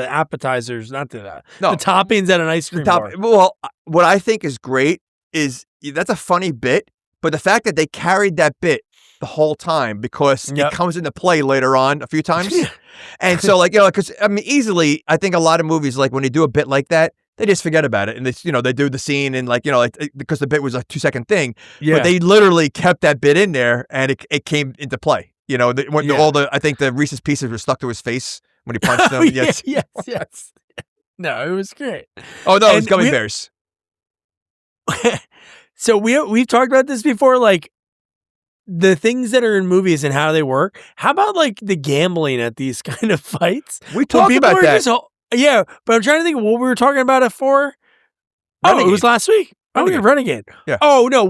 appetizers, the toppings at an ice cream bar? Well, what I think is great is that's a funny bit, but the fact that they carried that bit the whole time because it comes into play later on a few times. And so because easily, I think a lot of movies, like when they do a bit like that, they just forget about it. And they do the scene and because the bit was a 2-second thing, but they literally kept that bit in there and it came into play. I think the Reese's Pieces were stuck to his face when he punched them. Yes. No, it was great. Oh no, it was gummy bears. So we've talked about this before, like the things that are in movies and how they work. How about like the gambling at these kind of fights? We talked about that. Yeah, but I'm trying to think of what we were talking about it for. Renegade. Oh, it was last week. Renegade. Yeah. Oh no,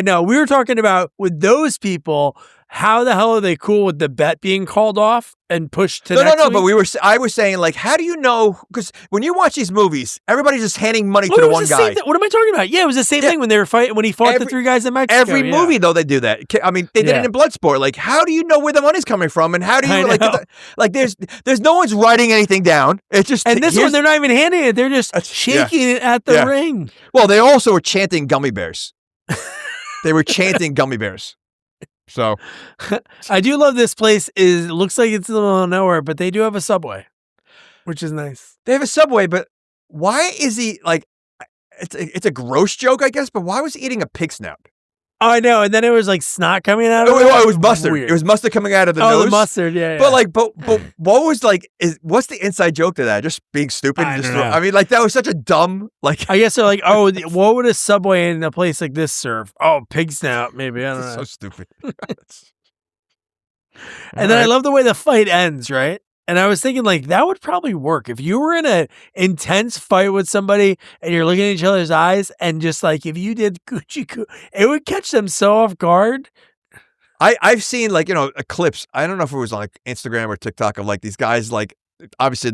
no. We were talking about with those people. How the hell are they cool with the bet being called off and pushed to next week? But I was saying, like, how do you know? Because when you watch these movies, everybody's just handing money to the one guy. What am I talking about? Yeah, it was the same thing when they were fighting, when he fought the three guys in Mexico. Every movie, though, they do that. I mean, they did it in Bloodsport. Like, how do you know where the money's coming from? And how do you, like, there's no one's writing anything down. It's just. And this one, they're not even handing it. They're just shaking it at the ring. Well, they also were chanting gummy bears. They were chanting gummy bears. So I do love this place. It looks like it's in the middle of nowhere, but they do have a Subway, which is nice. They have a Subway, but why is he like? It's a gross joke, I guess. But why was he eating a pig snout? Oh, I know. And then it was like snot coming out of it. It was mustard. Weird. It was mustard coming out of the nose. Oh, the mustard. Yeah. But what was like? What's the inside joke to that? Just being stupid. I mean, like that was such a dumb. Like I guess they're like, oh, what would a Subway in a place like this serve? Oh, pig snout, maybe. I don't know. So stupid. And then I love the way the fight ends, right? And I was thinking, like, that would probably work if you were in an intense fight with somebody and you're looking at each other's eyes, and just like if you did Gucci, it would catch them so off guard. I've seen like clips. I don't know if it was on like Instagram or TikTok of like these guys, like obviously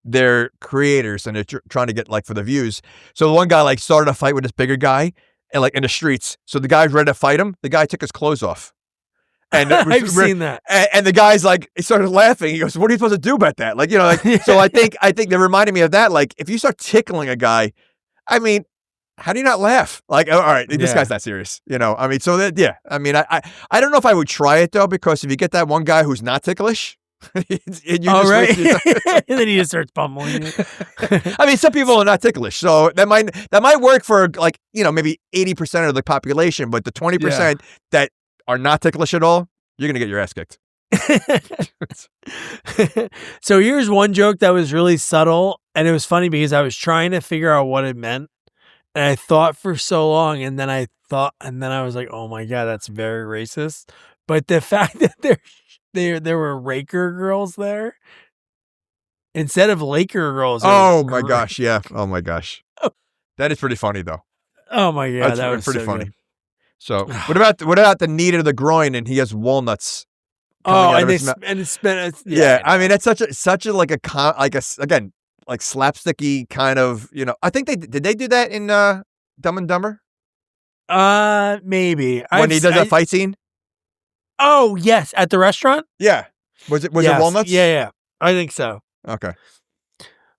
they're creators and they're trying to get like for the views. So the one guy like started a fight with this bigger guy and like in the streets. So the guy's ready to fight him. The guy took his clothes off. And I've seen that. And the guy's like, he started laughing. He goes, "What are you supposed to do about that?" Like, so I think they reminded me of that. Like, if you start tickling a guy, I mean, how do you not laugh? Like, all right, this guy's not serious. I mean, so that, I mean, I don't know if I would try it though, because if you get that one guy who's not ticklish, right. And then he just starts pummeling you. I mean, some people are not ticklish, so that might work for like, maybe 80% of the population, but the 20% that are not ticklish at all, you're going to get your ass kicked. So here's one joke that was really subtle, and it was funny because I was trying to figure out what it meant, and I thought for so long, and then I was like, oh my God, that's very racist. But the fact that there were Raker girls there instead of Laker girls. Oh my gosh, yeah. Oh my gosh. That is pretty funny though. Oh my God, that was pretty funny. Good. So what about the knee to the groin and he has walnuts? Oh, and it's been I mean that's such a like again like slapsticky kind of I think did they do that in Dumb and Dumber? Maybe when he does that fight scene. Oh yes, at the restaurant. Yeah, was it walnuts? Yeah, I think so. Okay.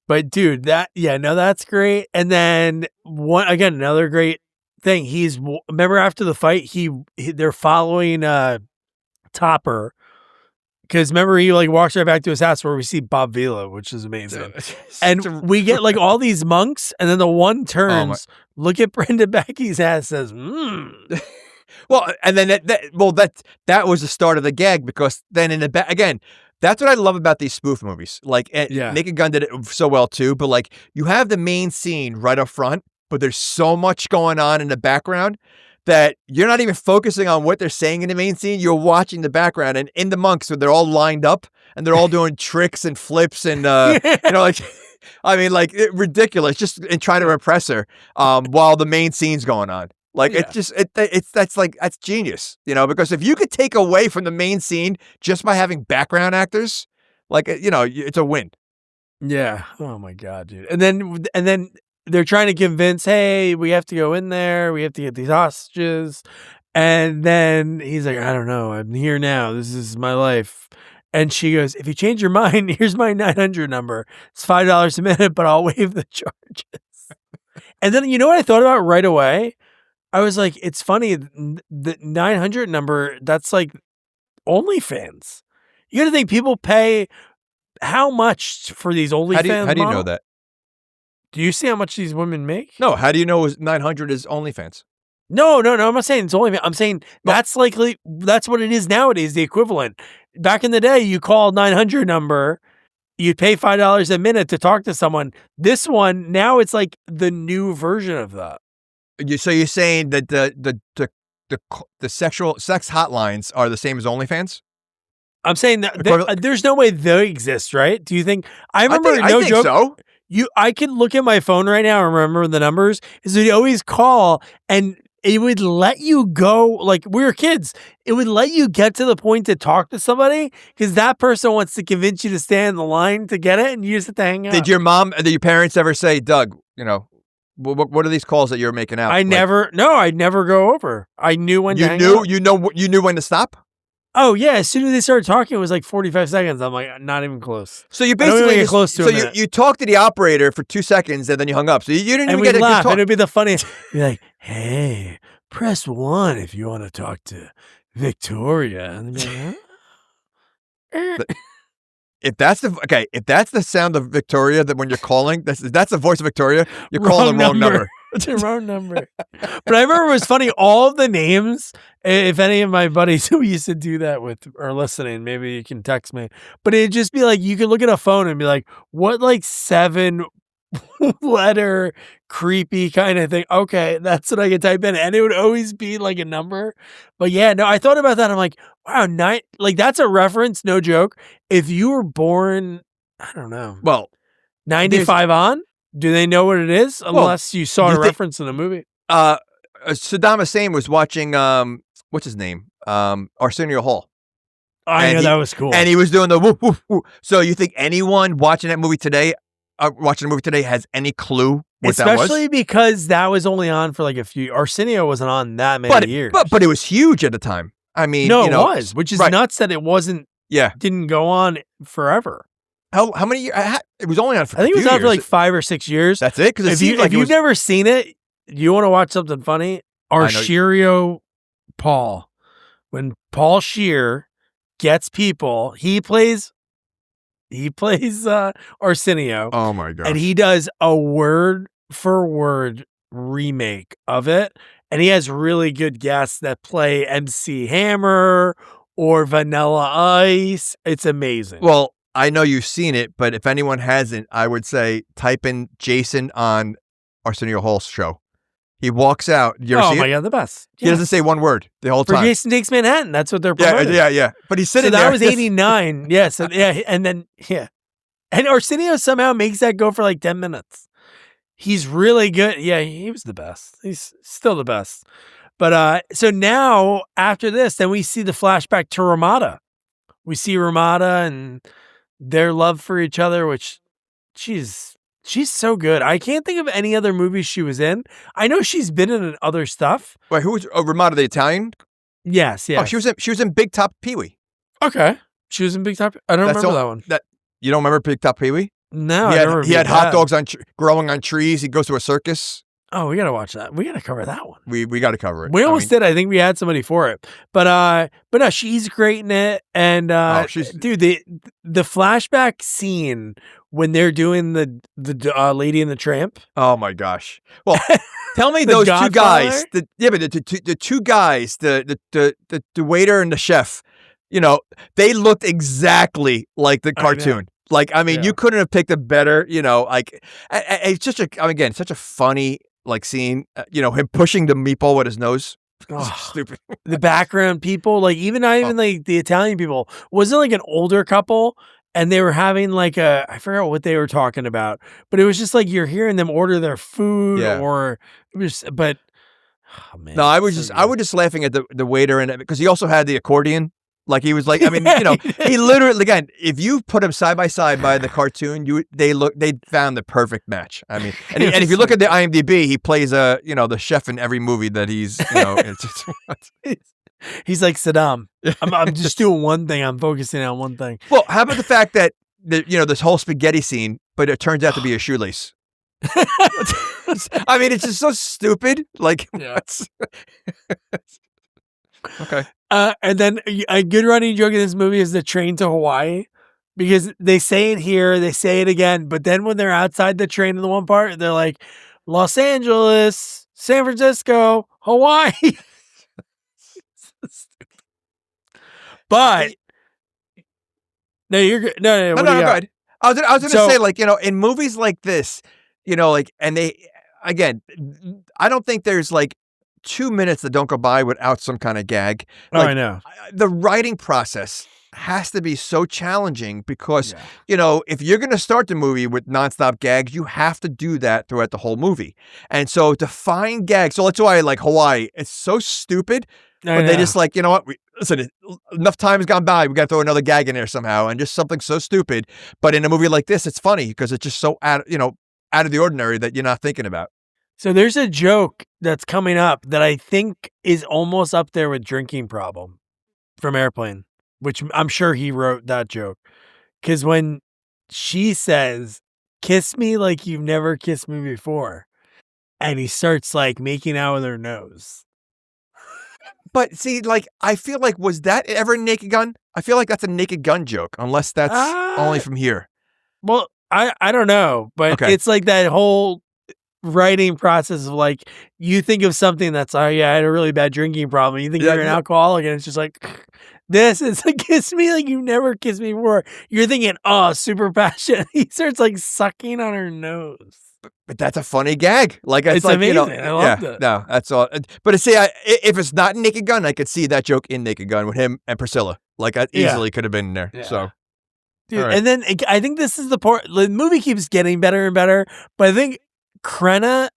But dude, that's great. And then another great thing. Remember after the fight, they're following Topper, because remember he like walks right back to his house where we see Bob Vila, which is amazing. And we get like all these monks, and then the one turns, look at Brenda Becky's ass, says, Well, and then that was the start of the gag, because then in the back again. That's what I love about these spoof movies. Like, Naked Gun did it so well too. But like, you have the main scene right up front, but there's so much going on in the background that you're not even focusing on what they're saying in the main scene. You're watching the background, and in the monks, so they're all lined up and they're all doing tricks and flips and like, I mean, like ridiculous, just and trying to impress her while the main scene's going on. Like that's genius, because if you could take away from the main scene just by having background actors, like it's a win. Yeah. Oh my God, dude. And then they're trying to convince, hey, we have to go in there, we have to get these hostages, and then he's like, I don't know, I'm here now. This is my life. And she goes, if you change your mind, here's my 900 number. It's $5 a minute, but I'll waive the charges. And then what I thought about right away? I was like, it's funny, the 900 number, that's like OnlyFans. You got to think people pay how much for these OnlyFans? How do you know that? Do you see how much these women make? No, how do you know 900 is OnlyFans? No, I'm not saying it's OnlyFans. I'm saying that's what it is nowadays, the equivalent. Back in the day, you call 900 number, you'd pay $5 a minute to talk to someone. This one, now it's like the new version of that. So you're saying that the sexual sex hotlines are the same as OnlyFans? I'm saying that there's no way they exist, right? Do you think? I remember, I think joke. So. I can look at my phone right now and remember the numbers. Is that you always call and it would let you go, like we were kids. It would let you get to the point to talk to somebody because that person wants to convince you to stay in the line to get it, and you just have to hang out. Did your parents ever say, Doug, what are these calls that you're making out? I'd never go over. I knew when to hang out. You knew when to stop? Oh yeah, as soon as they started talking, it was like 45 seconds. I'm like, not even close. So you basically get close to it. You talked to the operator for 2 seconds and then you hung up. So you didn't and even we'd get laugh, to talk. and it'd be the funniest. Be like, hey, press 1 if you want to talk to Victoria. And they'd be like, huh? If that's the sound of Victoria that when you're calling, that's the voice of Victoria, you're calling the wrong number. It's a wrong number. But I remember it was funny, all of the names, if any of my buddies who used to do that with are listening, maybe you can text me. But it'd just be like, you could look at a phone and be like, what 7 letter creepy kind of thing? Okay, that's what I could type in. And it would always be like a number. But yeah, no, I thought about that. I'm like, wow, that's a reference, no joke. If you were born, I don't know. Well, 95 on? Do they know what it is? Unless you saw a reference in a movie. Saddam Hussein was watching, what's his name? Arsenio Hall. I know, that was cool. And he was doing the woo, woo, woo. So you think anyone watching that movie today, has any clue what that was? Especially because that was only on for like a few. Arsenio wasn't on that many years. But it was huge at the time. I mean, it was, which is nuts that it wasn't. Yeah, didn't go on forever. How many years? It was only on for. I think it was on years. for like 5 or 6 years. That's it. Because if you've never seen it, you want to watch something funny? Arsenio Paul, when Paul Scheer gets people, he plays Arsenio. Oh my god! And he does a word for word remake of it, and he has really good guests that play MC Hammer or Vanilla Ice. It's amazing. Well, I know you've seen it, but if anyone hasn't, I would say type in Jason on Arsenio Hall's show. He walks out. You ever see it? Oh my god, the best. He doesn't say one word the whole time. For Jason Takes Manhattan, that's what they're promoting. Yeah. But he's sitting there. So that was 89. Yes. And then, And Arsenio somehow makes that go for like 10 minutes. He's really good. Yeah, he was the best. He's still the best. But so now, after this, then we see the flashback to Ramada. We see Ramada and their love for each other, which she's so good. I can't think of any other movies she was in. I know she's been in other stuff. Wait, who was Ramada, the Italian? Yes. Oh, she was in Big Top Pee-wee. Okay. She was in Big Top. I don't remember that one. You don't remember Big Top Pee-wee? No, he had hot dogs growing on trees. He goes to a circus. Oh, we gotta watch that. We gotta cover that one. We got to cover it. We almost did. I think we had somebody for it, but no, she's great in it. And dude, the flashback scene when they're doing the Lady and the Tramp. Oh my gosh! Well, tell me those two guys. The two guys, the waiter and the chef. They looked exactly like the cartoon. Like, I mean, you couldn't have picked a better. It's such a funny scene. Him pushing the meatball with his nose. Stupid. The background people, like not even like the Italian people. Was it like an older couple? And they were having like I forgot what they were talking about, but it was just like you're hearing them order their food or it was, but oh man. No, I was just laughing at the waiter and because he also had the accordion. Like he was like, I mean, he literally, again, if you put him side by side by the cartoon, they found the perfect match. I mean, and if you look at the IMDb, he plays the chef in every movie that he's, he's like Saddam. I'm just doing one thing. I'm focusing on one thing. Well, how about the fact that this whole spaghetti scene, but it turns out to be a shoelace. I mean, it's just so stupid. Like, okay. And then a good running joke in this movie is the train to Hawaii, because they say it here, they say it again, but then when they're outside the train in the one part, they're like, Los Angeles, San Francisco, Hawaii. But no, you're good. No, go ahead. I was going to say, like, in movies like this, like, and they, again, I don't think there's like 2 minutes that don't go by without some kind of gag. Like, I know. The writing process has to be so challenging because, if you're going to start the movie with nonstop gags, you have to do that throughout the whole movie. And so to find gags, so that's why I like Hawaii. It's so stupid, but they just like, you know what? Listen, enough time has gone by. We got to throw another gag in there somehow, and just something so stupid. But in a movie like this, it's funny because it's just so out of the ordinary that you're not thinking about. So there's a joke that's coming up that I think is almost up there with Drinking Problem from Airplane, which I'm sure he wrote that joke. Because when she says, "Kiss me like you've never kissed me before," and he starts like making out with her nose. But see, like, I feel like, was that ever Naked Gun? I feel like that's a Naked Gun joke, unless that's only from here. Well, I don't know, but it's like that whole writing process of like, you think of something that's, I had a really bad drinking problem. You think you're an alcoholic, and it's just like, this is like, kiss me like you've never kissed me before. You're thinking, oh, super passionate. He starts like sucking on her nose. But that's a funny gag. Like, it's like, amazing. I loved it. No, that's all. But see, if it's not Naked Gun, I could see that joke in Naked Gun with him and Priscilla. Like, I easily could have been in there. Yeah. So, dude, and then I think this is the part. The movie keeps getting better and better. But I think Crenna,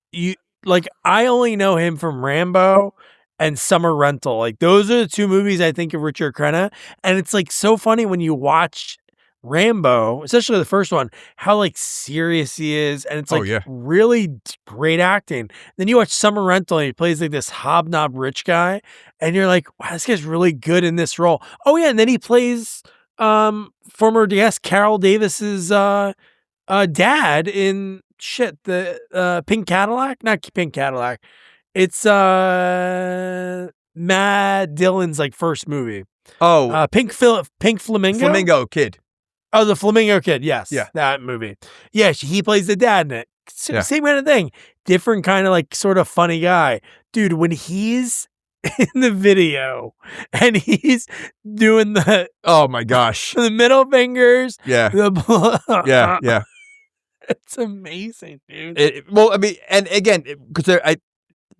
I only know him from Rambo and Summer Rental. Like, those are the two movies I think of Richard Crenna. And it's like so funny when you watch Rambo, especially the first one, how like serious he is, and it's like really great acting. Then you watch Summer Rental, and he plays like this hobnob rich guy, and you're like, wow, this guy's really good in this role. Oh yeah, and then he plays former guest Carol Davis's dad in the Pink Cadillac, not Pink Cadillac. It's Matt Dillon's like first movie. Oh, Pink Flamingo. Flamingo Kid. Oh, the Flamingo Kid. Yes. Yeah. That movie. Yeah. He plays the dad in it. Same kind of thing. Different kind of like sort of funny guy. Dude, when he's in the video and he's doing the, oh my gosh, the middle fingers. Yeah. Yeah. It's amazing, dude. Well, I mean, and again, because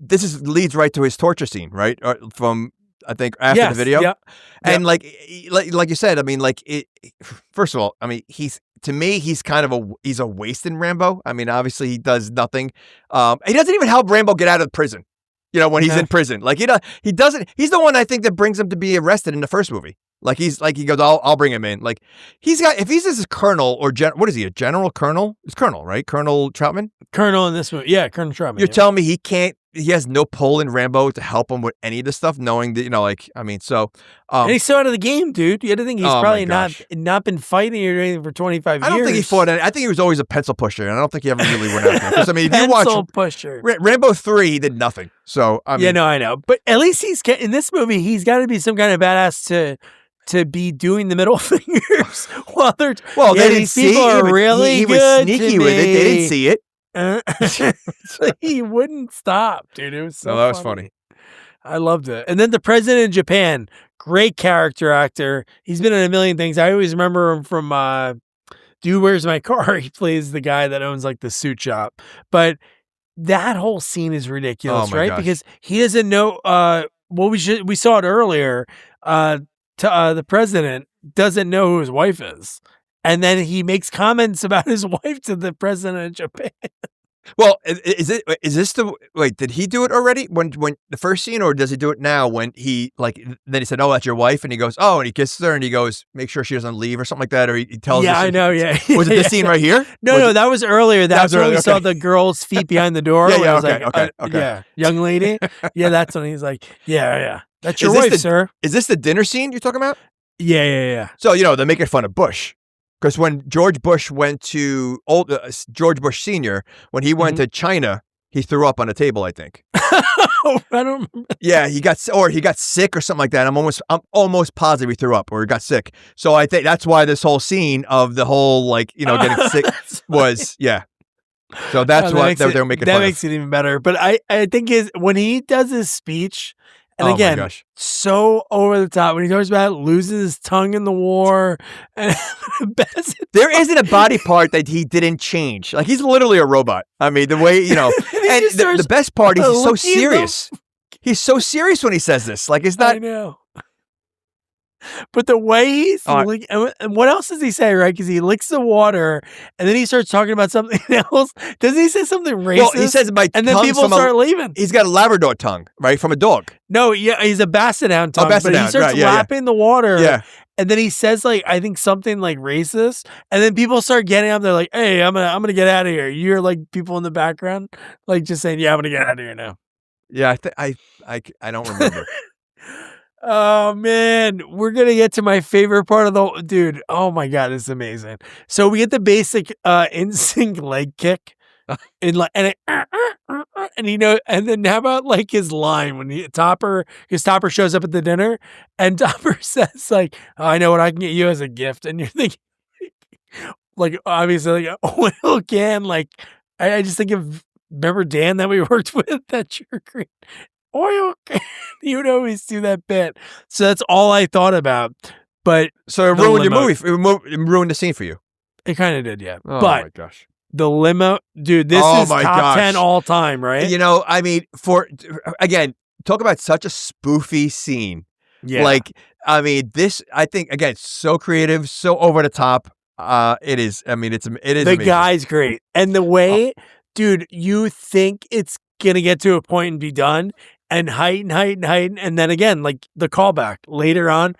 this leads right to his torture scene, right? From, I think, after the video. Yep. And like you said, I mean, like, first of all, I mean, he's kind of he's a waste in Rambo. I mean, obviously he does nothing. He doesn't even help Rambo get out of prison, when he's in prison. Like, he doesn't, he's the one I think that brings him to be arrested in the first movie. Like, he goes, I'll bring him in. Like, if he's this colonel or what is he, a general colonel? It's colonel, right? Colonel Troutman? Colonel in this movie. Yeah, Colonel Troutman. You're telling me he has no pull in Rambo to help him with any of this stuff, knowing that, and he's so out of the game, dude. You had to think he's probably not been fighting or anything for 25 years. I don't think he fought any. I think he was always a pencil pusher, and I don't think he ever really went out there. Because, I mean, if you watch pusher. Rambo 3, he did nothing. So, I mean. Yeah, no, I know. But at least in this movie, he's got to be some kind of badass to be doing the middle fingers while they're. Well, they didn't see it. Really he was sneaky with it. They didn't see it. So he wouldn't stop, dude. It was so that was funny. I loved it. And then the president of Japan, great character actor. He's been in a million things. I always remember him from Dude, Where's My Car? He plays the guy that owns like the suit shop. But that whole scene is ridiculous, right? Gosh. Because he doesn't know. We saw it earlier. The president doesn't know who his wife is. And then he makes comments about his wife to the president of Japan. Well, is this did he do it already when the first scene, or does he do it now when he then he said, oh, that's your wife, and he goes, oh, and he kisses her and he goes, make sure she doesn't leave or something like that, or he tells her. I know, yeah. Was it the scene right here? No, that was earlier. That's when we saw the girl's feet behind the door. Okay. Yeah, young lady. Yeah, that's when he's like, yeah. That's your wife, sir. Is this the dinner scene you're talking about? Yeah. So, they're making fun of Bush. Because when George Bush went to George Bush Sr., when he went to China, he threw up on a table, I think. I don't remember. Yeah, he got sick or something like that. I'm almost positive he threw up or he got sick. So I think that's why this whole scene of the whole getting sick was So that's what they were making fun of. That makes it even better. But I think when he does his speech And Oh, again, my gosh. so over the top when he talks about losing his tongue in the war. And there isn't a body part that he didn't change. Like, he's literally a robot. I mean, the way, and the best part is he's so serious. He's so serious when he says this. Like, it's not. I know. But the way he's and what else does he say, right? Because he licks the water and then he starts talking about something else. Doesn't he say something racist? Well, he says and then people start leaving. He's got a Labrador tongue, right? From a dog. No, yeah, he's a Basset Hound tongue. But he starts lapping the water. Yeah. And then he says, like, I think something like racist. And then people start getting up. They're like, hey, I'm gonna get out of here. You're like people in the background, like just saying, yeah, I'm gonna get out of here now. Yeah, I don't remember. Oh man, we're gonna get to my favorite part of the dude. Oh my god, it's amazing. So we get the basic in sync leg kick, and then how about like his line when his Topper shows up at the dinner, and Topper says like, oh, I know what I can get you as a gift, and you're thinking like obviously like an oil can, like I just think of remember Dan that we worked with that jerk green. Oil can. You would always do that bit. So that's all I thought about. But so it ruined your movie. It ruined the scene for you. It kind of did, yeah. Oh but my gosh. The limo, dude, this is top 10 all time, right? You know, I mean, again, talk about such a spoofy scene. Yeah. Like, I mean, this, I think, again, so creative, so over the top. It is. I mean, it is the amazing. guy's great. And the way, dude, you think it's going to get to a point and be done. And heighten. And then again, like the callback later on.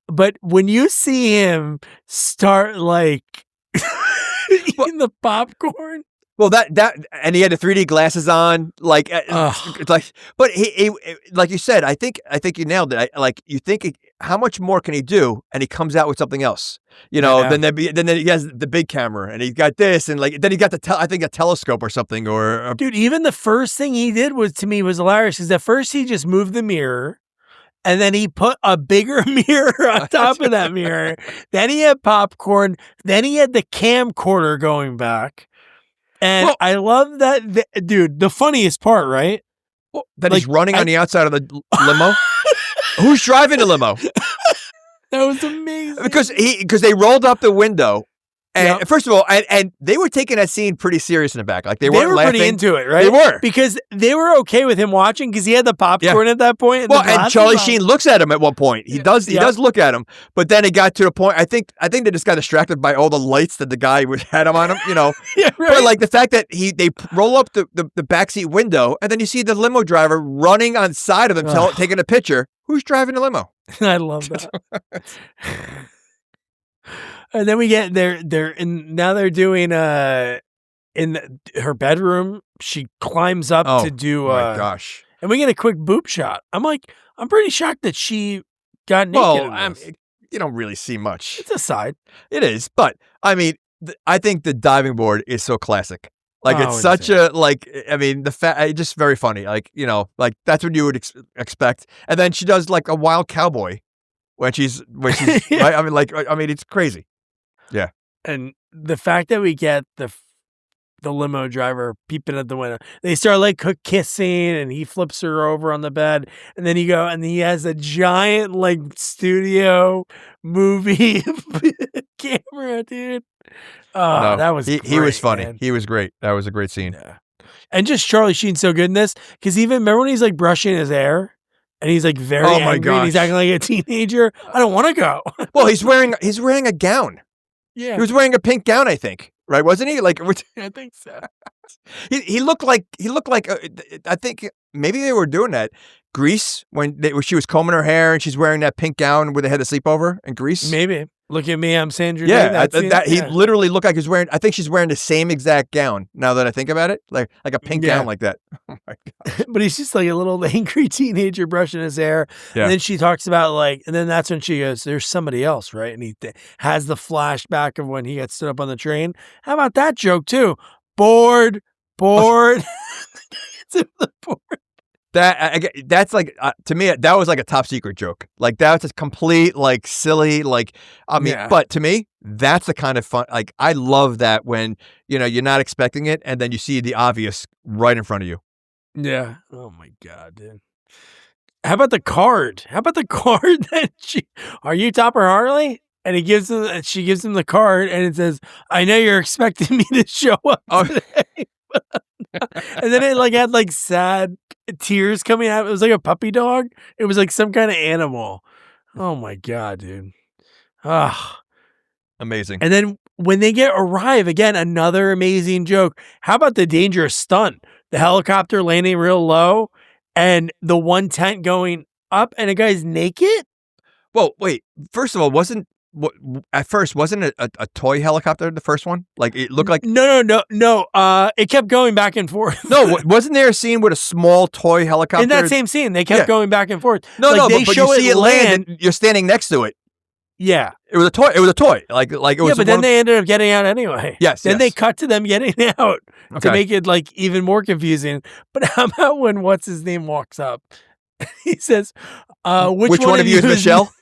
But when you see him start like eating the popcorn. Well, and he had the 3D glasses on, like, but he, like you said, I think you nailed it. You think how much more can he do? And he comes out with something else, you know. Yeah. Then he has the big camera, and he's got this, and like then he got I think a telescope or something, or dude. Even the first thing he did was hilarious. Because at first he just moved the mirror. And then he put a bigger mirror on top of that mirror. Then he had popcorn. Then he had the camcorder going back. And I love that, dude, the funniest part, right? That he's running on the outside of the limo. Who's driving the limo? That was amazing. Because they rolled up the window. And first of all, and they were taking that scene pretty serious in the back. Like they were laughing. Pretty into it, right? They were. Because they were okay with him watching because he had the popcorn at that point. And Charlie Sheen looks at him at one point. He does look at him. But then it got to a point, I think they just got distracted by all the lights that the guy had him on him, you know. Yeah, right. But like the fact that they roll up the backseat window and then you see the limo driver running on side of them taking a picture. Who's driving the limo? I love that. And then we get they're doing in her bedroom. She climbs up to do my gosh. And we get a quick boob shot. I'm pretty shocked that she got naked. Well, you don't really see much. It's a side. It is, but I mean, I think the diving board is so classic. Like it's such insane. It's just very funny. Like, you know, like that's what you would expect. And then she does like a wild cowboy when she's right? I mean, it's crazy. Yeah. And the fact that we get the limo driver peeping at the window, they start like kissing and he flips her over on the bed. And then and he has a giant like studio movie camera, dude. Oh, no, that was he was funny. Man. He was great. That was a great scene. Yeah. And just Charlie Sheen's so good in this because even remember when he's like brushing his hair and he's like very angry and he's acting like a teenager. I don't want to go. Well, he's wearing a gown. Yeah, he was wearing a pink gown, I think. Right, wasn't he? Like, I think so. he looked like I think maybe they were doing that. Grease when she was combing her hair and she's wearing that pink gown where they had the sleepover in Grease. Maybe. Look at me, I'm Sandra. Yeah, he literally looked like he's wearing. I think she's wearing the same exact gown. Now that I think about it, like a pink gown like that. Oh my god! But he's just like a little angry teenager brushing his hair. Yeah. And then she talks about and then that's when she goes, "There's somebody else, right?" And he has the flashback of when he got stood up on the train. How about that joke too? Bored. It's in the board. That's like to me that was like a top secret joke. Like that was just complete like silly but to me that's the kind of fun. Like I love that when you're not expecting it and then you see the obvious right in front of you. Yeah. Oh my god, dude. How about the card? How about the card that are you Topper Harley? And she gives him the card and it says, I know you're expecting me to show up today. And then it like had like sad tears coming out. It was like a puppy dog. It was like some kind of animal. Oh my God, dude. Ah, amazing. And then when they arrive, again, another amazing joke. How about the dangerous stunt? The helicopter landing real low and the one tent going up and a guy's naked? Well, wait. First of all, wasn't it a toy helicopter, the first one? Like, it looked like... No. It kept going back and forth. No, wasn't there a scene with a small toy helicopter? In that same scene, they kept going back and forth. No, but you see it land and you're standing next to it. Yeah. It was a toy. It was a toy. Like it was. Yeah, but then they ended up getting out anyway. Yes. Then they cut to them getting out to make it like even more confusing. But how about when what's his name walks up? He says, which one of you is Michelle?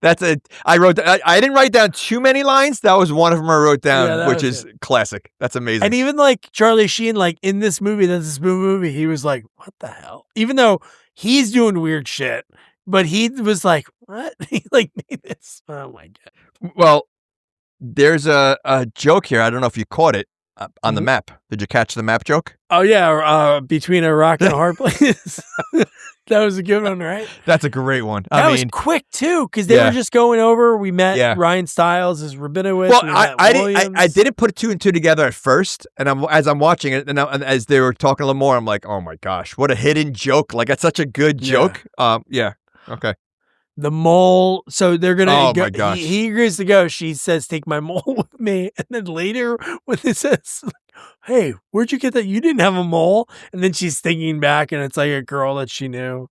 I didn't write down too many lines. That was one of them I wrote down, which is classic. That's amazing. And even like Charlie Sheen, like in this movie, that's a spoof movie, he was like, what the hell? Even though he's doing weird shit, but he was like, what? He like made this. Oh my God. Well, there's a joke here. I don't know if you caught it on the map. Did you catch the map joke? Oh yeah. Between a rock and a hard place. That was a good one, right? That's a great one. That was quick too, because they were just going over. We met Ryan Stiles as Rabinowitz. Well, I didn't put two and two together at first, and as I'm watching it, and as they were talking a little more, I'm like, oh my gosh, what a hidden joke! Like that's such a good joke. Okay. The mole. So they're gonna. Oh go, my gosh. He agrees to go. She says, "Take my mole with me," and then later when it says, hey, where'd you get that? You didn't have a mole. And then she's thinking back and it's like a girl that she knew.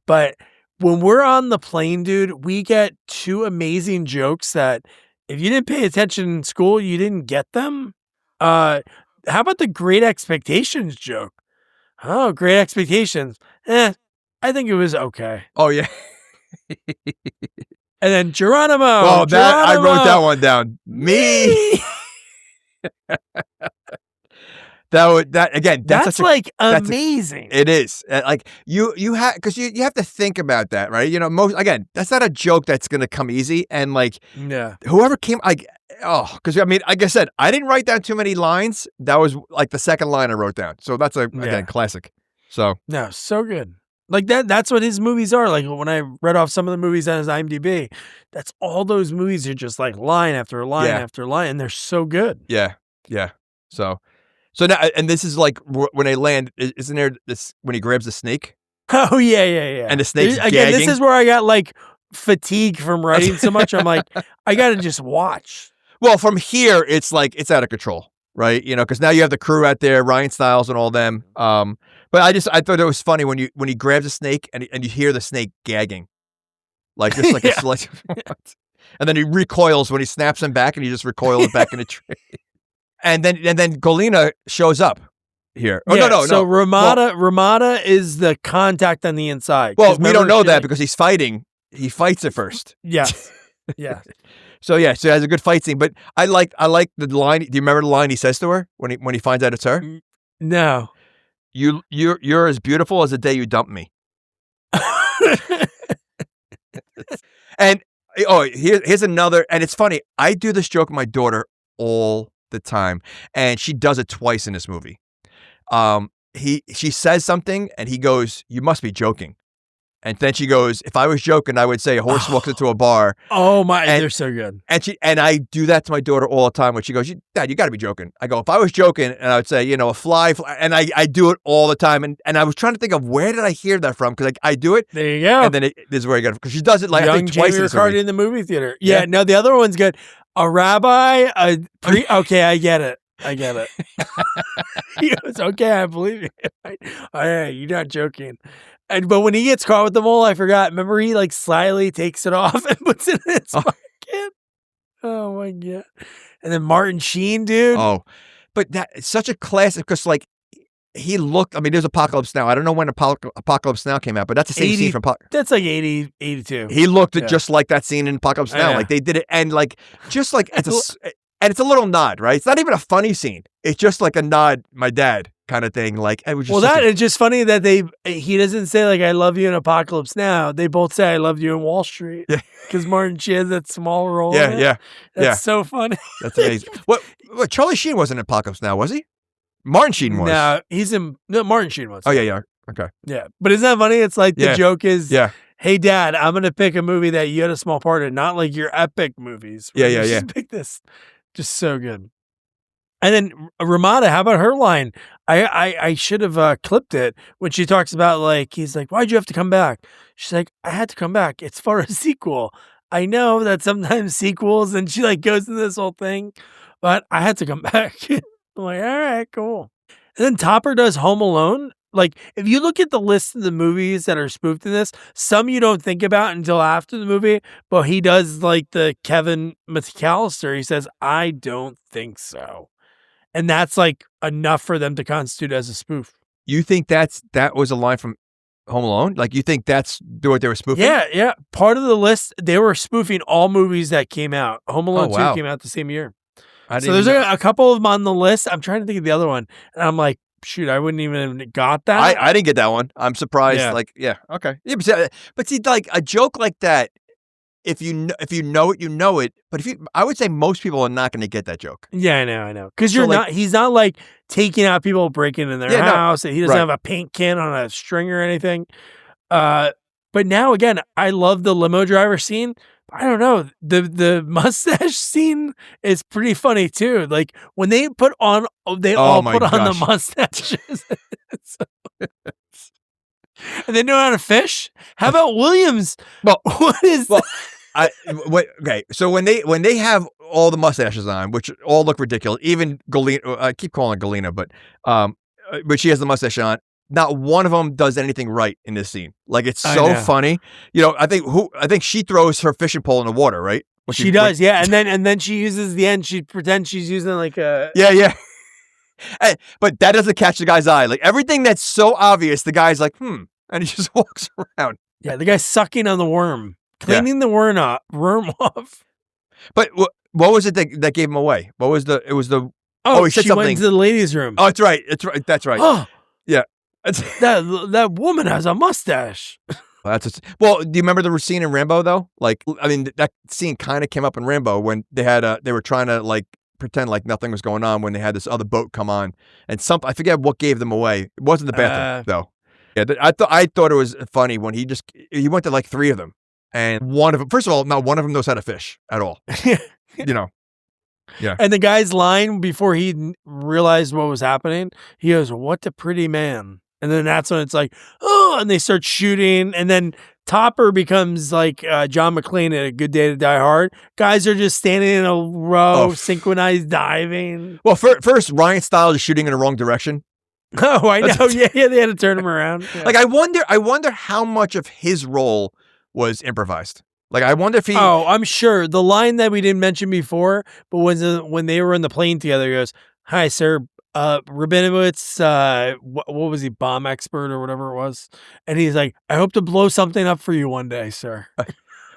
But when we're on the plane, dude, we get two amazing jokes that if you didn't pay attention in school, you didn't get them. How about the Great Expectations joke? Oh, Great Expectations. I think it was okay. Oh, yeah. And then Geronimo. Oh, I wrote that one down. Me. That's like amazing. It is like you have because you have to think about that, right? You know, that's not a joke that's gonna come easy, and like whoever came because I mean, like I said, I didn't write down too many lines. That was like the second line I wrote down, so that's again classic. So so good. Like that's what his movies are. Like when I read off some of the movies on his IMDb, that's all those movies are just like line after line after line, and they're so good. Yeah. So now, and this is like when they land, isn't there this when he grabs the snake? Oh yeah. And the snake's again. gagging. This is where I got like fatigue from writing so much. I'm like, I got to just watch. Well, from here, it's like it's out of control, right? You know, because now you have the crew out there, Ryan Stiles and all them. But I thought it was funny when he grabs a snake and you hear the snake gagging, like just like a slice. And then he recoils when he snaps him back, and he just recoils it back in the tree. And then Golina shows up here. Oh, no. So Ramada is the contact on the inside. Well, we don't know that because he's fighting. He fights it first. Yes. Yeah. So it has a good fight scene. But I like the line. Do you remember the line he says to her when he finds out it's her? No. You're as beautiful as the day you dumped me. And here's another. And it's funny. I do this joke with my daughter all the time, and she does it twice in this movie. She says something and he goes, "You must be joking." And then she goes, "If I was joking, I would say a horse walks into a bar." Oh my, they're so good. And I do that to my daughter all the time when she goes, "Dad, you got to be joking." I go, "If I was joking," and I would say, a fly, and I do it all the time. And I was trying to think of where did I hear that from, because I do it. There you go. And then this is where I got it, because she does it like Young I think twice Jamie Riccardi in the movie theater. Yeah, no, the other one's good. A rabbi, okay, I get it. It's okay, I believe you. All right, you're not joking. But when he gets caught with the mole, I forgot. Remember, he like slyly takes it off and puts it in his pocket. Oh my God! And then Martin Sheen, dude. Oh, but it's such a classic because like he looked. I mean, there's Apocalypse Now. I don't know when Apocalypse Now came out, but that's the same scene from. That's like 80, 82. He looked just like that scene in Apocalypse Now. Like they did it, and like just like it's a little nod, right? It's not even a funny scene. it's just like a nod, my dad kind of thing. Like, it was just it's just funny that he doesn't say like, I love you in Apocalypse Now. They both say, I love you in Wall Street. Yeah. Because Martin Sheen has that small role. Yeah, in it. yeah. That's so funny. That's amazing. What Charlie Sheen wasn't in Apocalypse Now, was he? Martin Sheen was. No, Martin Sheen was. Oh, yeah. Okay. Yeah. But isn't that funny? It's like the joke is, hey, Dad, I'm going to pick a movie that you had a small part in, not like your epic movies. Yeah. Just pick this. Just so good. And then Ramada, how about her line? I should have clipped it when she talks about like, he's like, why'd you have to come back? She's like, I had to come back. It's for a sequel. I know that sometimes sequels, and she like goes into this whole thing, but I had to come back. I'm like, all right, cool. And then Topper does Home Alone. Like, if you look at the list of the movies that are spoofed in this, some you don't think about until after the movie, but he does like the Kevin McAllister. He says, I don't think so. And that's like enough for them to constitute as a spoof. You think that was a line from Home Alone? Like, you think that's what they were spoofing? Yeah. Part of the list, they were spoofing all movies that came out. Home Alone 2 came out the same year. So there's a couple of them on the list. I'm trying to think of the other one. And I'm like, shoot, I wouldn't even have got that. I didn't get that one. I'm surprised. Yeah. Like, yeah, okay. Yeah, but see, like a joke like that, if you know it, you know it. But I would say most people are not going to get that joke. Yeah, I know. Because he's not like taking out people breaking in their house. He doesn't have a paint can on a string or anything. But now again, I love the limo driver scene. I don't know. The mustache scene is pretty funny too. Like when they all put on the mustaches. And they know how to fish. How about Williams? Well, what is that? Okay, so when they have all the mustaches on, which all look ridiculous, even Galena, I keep calling her Galena, but she has the mustache on. Not one of them does anything right in this scene. Like, it's so funny. You know, I think she throws her fishing pole in the water, right? She does, yeah. And then she uses the end. She pretends she's using like a yeah. But that doesn't catch the guy's eye. Like, everything that's so obvious, the guy's like, and he just walks around. Yeah, the guy's sucking on the worm, cleaning the worm off. But what was it that gave him away? What was it was the he said she something. Went into the ladies' room. Oh, that's right. Oh, yeah. That woman has a mustache. Well, do you remember the scene in Rambo though? Like, I mean, that scene kind of came up in Rambo when they were trying to like pretend like nothing was going on when they had this other boat come on, and I forget what gave them away. It wasn't the bathroom though. Yeah, I thought it was funny when he went to like 3 of them, and one of them. First of all, not one of them knows how to fish at all. You know. Yeah. And the guy's line before he realized what was happening, he goes, "What a pretty man." And then that's when it's like, oh, and they start shooting. And then Topper becomes like John McClane in A Good Day to Die Hard. Guys are just standing in a row, synchronized diving. Well, first, Ryan Stiles is shooting in the wrong direction. Oh, I know. Yeah, they had to turn him around. Yeah. Like, I wonder how much of his role was improvised. Like, I wonder if he... Oh, I'm sure. The line that we didn't mention before, but when they were in the plane together, he goes, "Hi, sir. Rabinowitz, what was he, bomb expert or whatever it was?" And he's like, "I hope to blow something up for you one day, sir."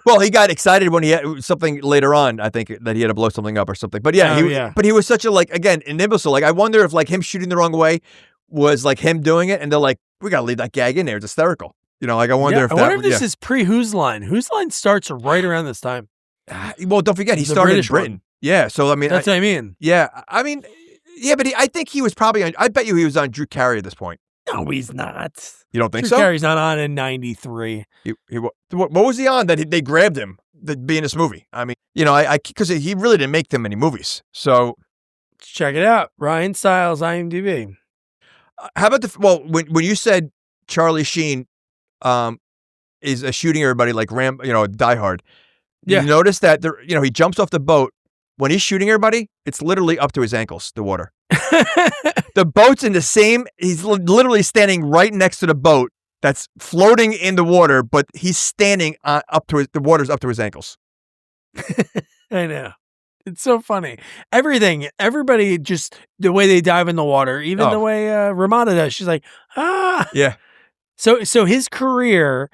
Well, he got excited when he had something later on, I think, that he had to blow something up or something. But but he was such a, like, again, an imbecile. Like, I wonder if, like, him shooting the wrong way was, like, him doing it, and they're like, we got to leave that gag in there. It's hysterical. You know, like, I wonder if this is pre-Who's Line. Who's Line starts right around this time. Well, don't forget, he started in Britain. Yeah, so, I mean... That's what I mean. Yeah, I mean... Yeah, but I think he was probably on... I bet you he was on Drew Carey at this point. No, he's not. You don't think so? Drew Carey's not on in 93. What was he on that they grabbed him to be in this movie? I mean, you know, because he really didn't make that many movies. So... Let's check it out. Ryan Stiles, IMDb. How about when you said Charlie Sheen is shooting everybody like Die Hard. Yeah. You notice that he jumps off the boat. When he's shooting everybody, it's literally up to his ankles, the water. The boat's in the same, he's literally standing right next to the boat that's floating in the water, but he's standing the water's up to his ankles. I know. It's so funny. Everybody just, the way they dive in the water, even the way Ramada does, she's like, ah. Yeah. So his career,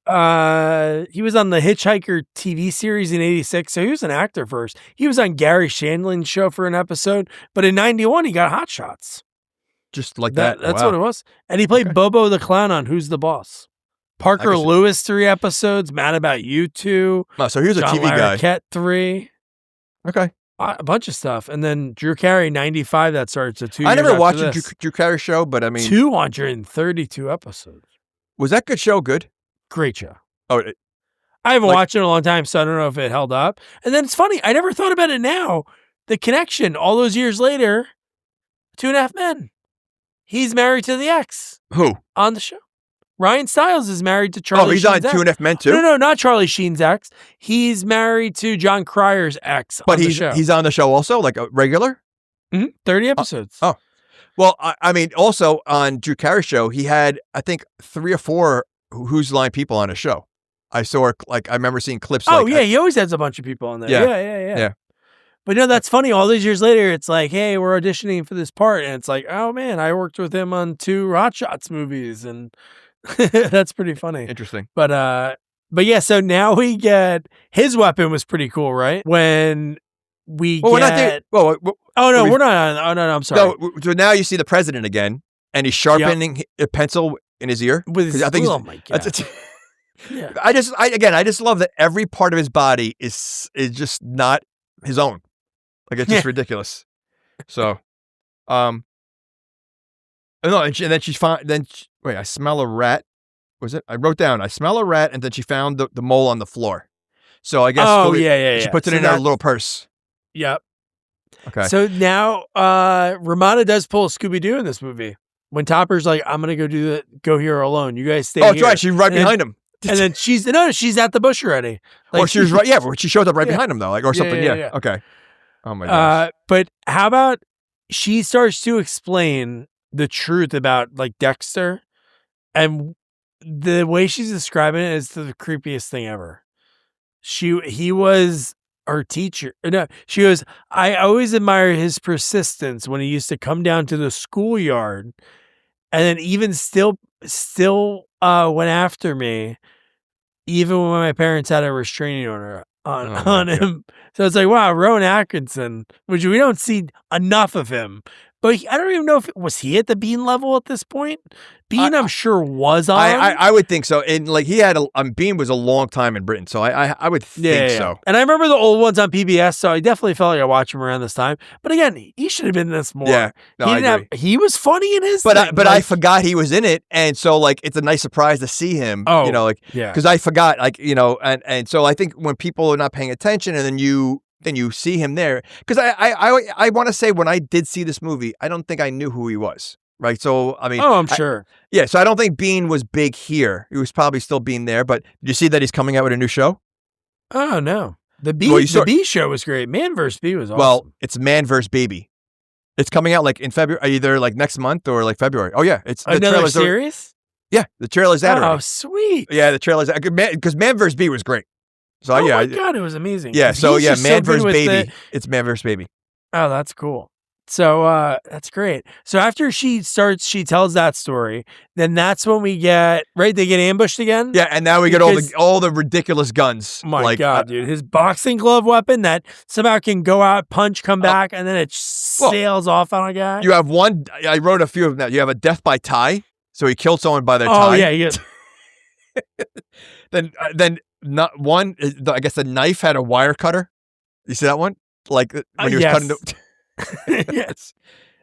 He was on the Hitchhiker TV series in 86, so he was an actor first. He was on Gary Shandling's show for an episode, but in 91, he got Hot Shots. Just like that. That's what it was. And he played Bobo the Clown on Who's the Boss. Parker Lewis, 3 episodes. Mad About You 2. Oh, so he was a TV guy. John Larroquette, 3. Okay. A bunch of stuff. And then Drew Carey, 95, that starts at 2 years I never watched a Drew Carey show, but I mean. 232 episodes. Was that good show good? Great show. Oh, I haven't watched it in a long time, so I don't know if it held up. And then it's funny, I never thought about it now. The connection, all those years later, 2.5 Men. He's married to the ex. Who? On the show. Ryan Stiles is married to Charlie Sheen's Sheen's on 2.5 Men too? No, not Charlie Sheen's ex. He's married to John Cryer's ex on the show. He's on the show also, like a regular? 30 episodes. Well, I mean, also on Drew Carey's show, he had, I think, 3 or 4 Who's Line people on his show. I saw, like, I remember seeing clips. He always has a bunch of people on there. Yeah. But no, that's funny. All these years later, it's like, hey, we're auditioning for this part. And it's like, oh man, I worked with him on 2 Hot Shots movies. And that's pretty funny. Interesting. But yeah, so now we get, his weapon was pretty cool, right? When we we're not there. we're not on, I'm sorry. No, so now you see the president again, and he's sharpening a pencil in his ear. With his, I think oh my God. Yeah. I just love that every part of his body is just not his own. Like, it's just ridiculous. So, no, and then she's fine. Wait, I smell a rat. Was it? I wrote down, I smell a rat, and then she found the mole on the floor. So I guess she puts it in her little purse. Yep. Okay. So now Ramada does pull a Scooby-Doo in this movie. When Topper's like, I'm going to go here alone. You guys stay here. Oh, that's right. She's right behind him. And then she's at the bush already. Like, or she was right. Yeah, but she shows up right behind him though, like, or something. Yeah. Okay. Oh my gosh. But how about she starts to explain the truth about like Dexter, and the way she's describing it is the creepiest thing ever. He was her teacher. No, she goes, I always admire his persistence when he used to come down to the schoolyard, and then even still went after me, even when my parents had a restraining order on him. So it's like, wow, Rowan Atkinson, which we don't see enough of him. But I don't even know if was he at the Bean level at this point. Bean, I'm sure, was on. I would think so. And like he had Bean was a long time in Britain, so I would think so. And I remember the old ones on PBS, so I definitely felt like I watched him around this time. But again, he should have been in this more. Yeah, no, I agree. He was funny in his. But I forgot he was in it, and so like it's a nice surprise to see him. Oh, you know, like because I forgot, like and so I think when people are not paying attention, and then you see him there, because I want to say when I did see this movie, I don't think I knew who he was. Right. So, I mean. Oh, I'm sure. Yeah. So I don't think Bean was big here. He was probably still Bean there. But did you see that he's coming out with a new show? Oh, no. The B show was great. Man vs. Bee was awesome. Well, it's Man vs. Baby. It's coming out like in February, either like next month or like February. Oh, yeah. It's another series? Yeah. The trailer's out already. Oh, sweet. Yeah. The trailer's out. Because Man vs. Bee was great. So, oh, my God. It was amazing. Yeah. So, yeah. Man vs. Baby. It's Man vs. Baby. Oh, that's cool. So that's great. So after she tells that story, then that's when we get, right, they get ambushed again? Yeah, and now we get all the ridiculous guns. My God, dude. His boxing glove weapon that somehow can go out, punch, come back, and then it sails off on a guy. You have one, I wrote a few of them now. You have a death by tie, so he killed someone by their tie. Oh, yeah. Then not one, I guess the knife had a wire cutter. You see that one? Like when he was cutting the... Yes.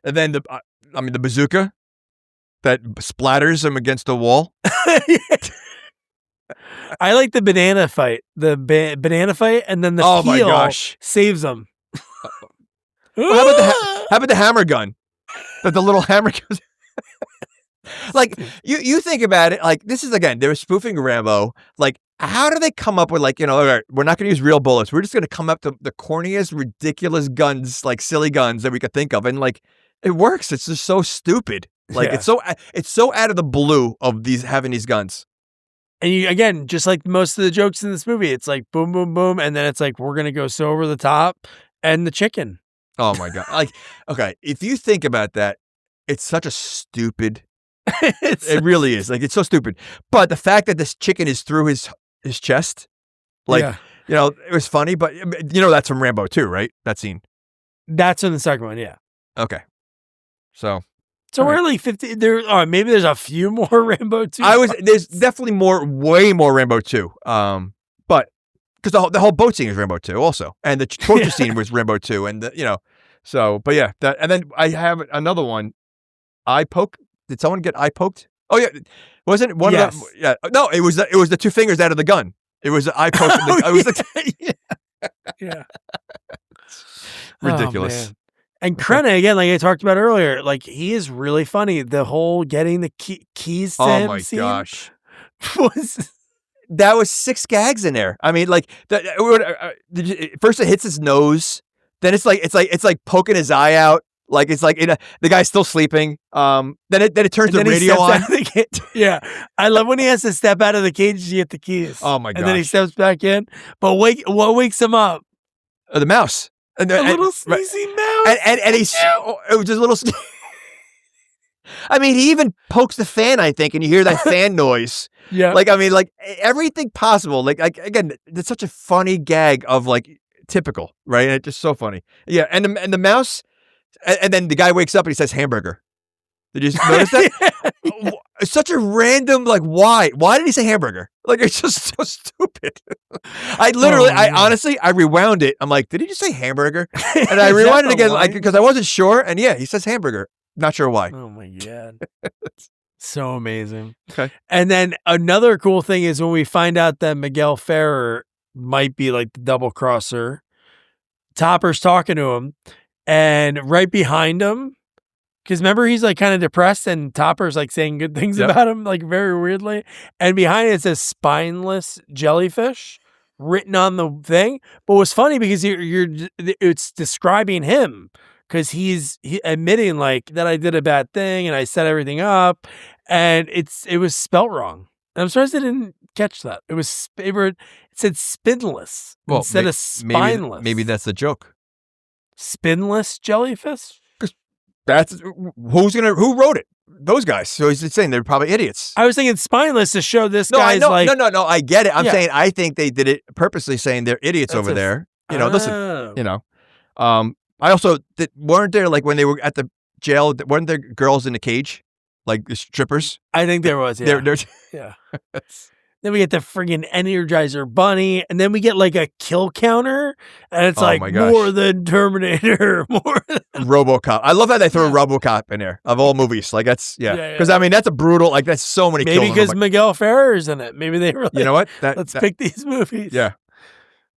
And then the bazooka that splatters him against the wall. I like the banana fight. The banana fight, and then the peel my gosh. Saves him. Well, how about the hammer gun? That the little hammer goes. Like you think about it, like this is again, they were spoofing Rambo. Like, how do they come up with like, all right, we're not going to use real bullets. We're just going to come up to the corniest, ridiculous guns, like silly guns that we could think of, and like it works. It's just so stupid. Like it's so out of the blue of having these guns. And you again, just like most of the jokes in this movie, it's like boom, boom, boom, and then it's like we're going to go so over the top, and the chicken. Oh my God! Like, okay, if you think about that, it's such a stupid It really is. Like, it's so stupid. But the fact that this chicken is through his chest, like, it was funny. But that's from Rambo too, right? That scene. That's in the second one. Yeah. Okay. So we're like 50. Maybe there's a few more Rambo 2. There's definitely way more Rambo 2. But because the whole boat scene is Rambo 2 also, and the torture scene was Rambo 2, and so. But yeah, and then I have another one. Eye poke. Did someone get eye poked? Oh yeah, wasn't it one of them? Yeah. No, it was the 2 fingers out of the gun. It was the eye poke. Yeah. Ridiculous. Oh, and Krenna, again, like I talked about earlier, like he is really funny. The whole getting the keys to him. Oh my scene gosh. was that was 6 gags in there. I mean, like first it hits his nose, then it's like poking his eye out, like it's like the guy's still sleeping. Then it turns the radio on. Yeah, I love when he has to step out of the cage to get the keys. Oh my gosh. And then he steps back in. But what wakes him up? The mouse. A little sneezy mouse. And he's it was just a little. I mean, he even pokes the fan, I think, and you hear that fan noise. Yeah. Like, I mean, like everything possible. Like again, it's such a funny gag of like typical, right? And it's just so funny. Yeah. And the mouse, and then the guy wakes up and he says hamburger. Did you notice that? It's such a random, like, why? Why did he say hamburger? Like, it's just so stupid. I honestly, I rewound it. I'm like, did he just say hamburger? And I rewound it again, like, because I wasn't sure. And yeah, he says hamburger. Not sure why. Oh my God. So amazing. Okay. And then another cool thing is when we find out that Miguel Ferrer might be like the double crosser, Topper's talking to him, and right behind him, because remember, he's like kind of depressed and Topper's like saying good things about him, like very weirdly. And behind it says spineless jellyfish written on the thing. But what's funny because it's describing him because he's admitting like that I did a bad thing and I set everything up and it was spelt wrong. And I'm surprised I didn't catch that. It said spinless instead of spineless. Maybe that's the joke. Spinless jellyfish? That's who wrote it? Those guys. So he's saying they're probably idiots. I was thinking spineless to show this guy's like... No. I get it. I'm saying I think they did it purposely saying they're idiots over there. Listen, I also, weren't there like when they were at the jail, weren't there girls in the cage? Like the strippers? I think there was, yeah. Yeah. Then we get the friggin' Energizer Bunny, and then we get like a kill counter, and it's like more than Terminator, more than RoboCop. I love how they throw RoboCop in there of all movies. Like that's because I mean that's a brutal. Like that's so many. Maybe because Miguel Ferrer's in it. Maybe they were. Like, you know what? Let's pick these movies. Yeah.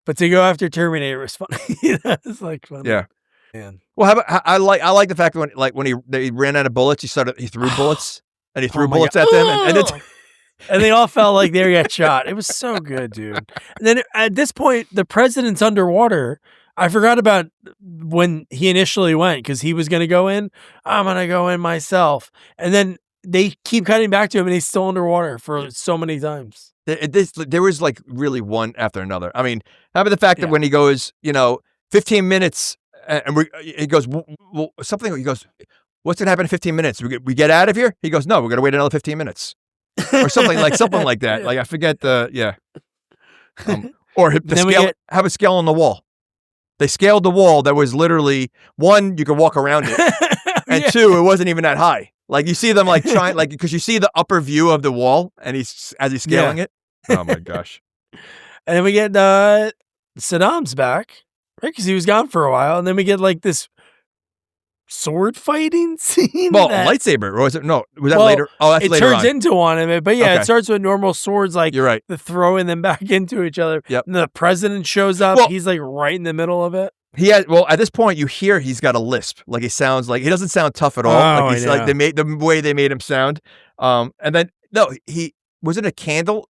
But to go after Terminator was funny. It's like funny. Yeah. Man. Well, I like the fact that when he ran out of bullets, he threw bullets and he threw bullets at them and they all felt like they got shot. It was so good, dude. And then at this point, the president's underwater. I forgot about when he initially went because he was going to go in. I'm going to go in myself. And then they keep cutting back to him and he's still underwater for so many times. There was like really one after another. I mean, how about the fact that when he goes, 15 minutes and he goes, something, he goes, what's going to happen in 15 minutes? We get out of here? He goes, no, we're going to wait another 15 minutes. Or something like that. Like I forget or the scale. Have a scale on the wall. They scaled the wall that was literally one, you could walk around it, and two, it wasn't even that high. Like you see them like trying, like because you see the upper view of the wall, and he's scaling it. Oh my gosh! And then we get Saddam's back, right? Because he was gone for a while, and then we get like this sword fighting scene. Well, lightsaber, or was it? No, was that later? Oh, that's later on. It turns into one of it, but it starts with normal swords, like you're right. The throwing them back into each other. Yep. And the president shows up. He's like right in the middle of it. At this point, you hear he's got a lisp. Like he sounds like he doesn't sound tough at all. Like he's like the way they made him sound. And then he wasn't a candle.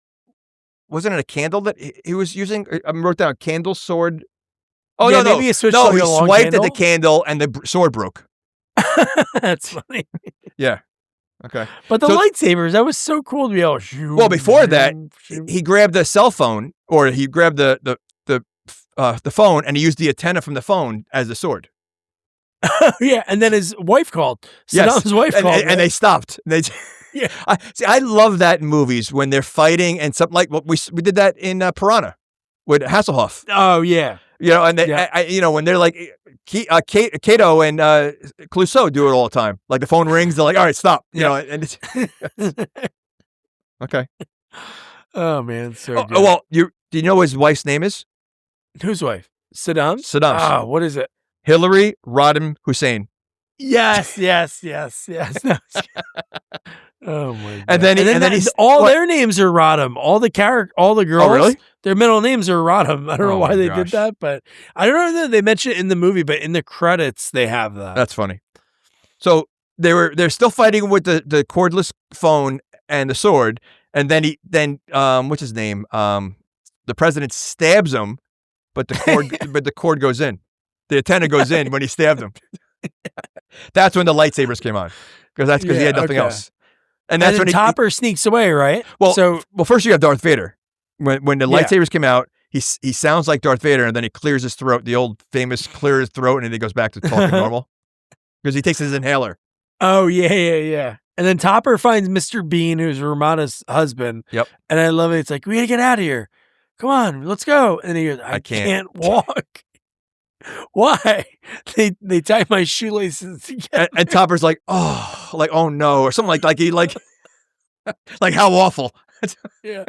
Wasn't it a candle that he was using? I wrote down candle sword. Oh no! Maybe he switched. No, he swiped at the candle and the sword broke. That's funny. Yeah. Okay. But the lightsabers, that was so cool to be able to shoot. Well, before that, he grabbed the cell phone, or he grabbed the phone, and he used the antenna from the phone as the sword. Yeah, and then his wife called. Saddam's wife called. And they stopped. Yeah. I love that in movies when they're fighting and something like we did that in Piranha with Hasselhoff. Oh yeah. And they, when they're like Kato and Clouseau do it all the time. Like the phone rings, they're like, "All right, stop." And it's okay. Oh man, so good. Well, do you know what his wife's name is? Whose wife? Saddam's. Saddam's. What is it? Hillary Rodham Hussein. Yes. No, oh my god. And then he's their names are Rodham. All the girls. Oh, really? Their middle names are Rodham. I don't know why they did gosh. that, but I don't know that they mentioned it in the movie, but in the credits they have that. That's funny. So they're still fighting with the cordless phone and the sword, and then what's his name? The president stabs him, but the cord goes in. The antenna goes in when he stabbed him. That's when the lightsabers came on, because he had nothing else. And that's when Topper sneaks away, right? Well, first you have Darth Vader. When the lightsabers came out, he sounds like Darth Vader, and then he clears his throat, the old famous clear his throat, and then he goes back to talking normal because he takes his inhaler. Oh yeah. And then Topper finds Mr. Bean, who's Ramada's husband. Yep. And I love it. It's like, we gotta get out of here. Come on, let's go. And he goes, I can't walk. Why? They tie my shoelaces together. And Topper's like, oh no, or something like he like how awful. Yeah.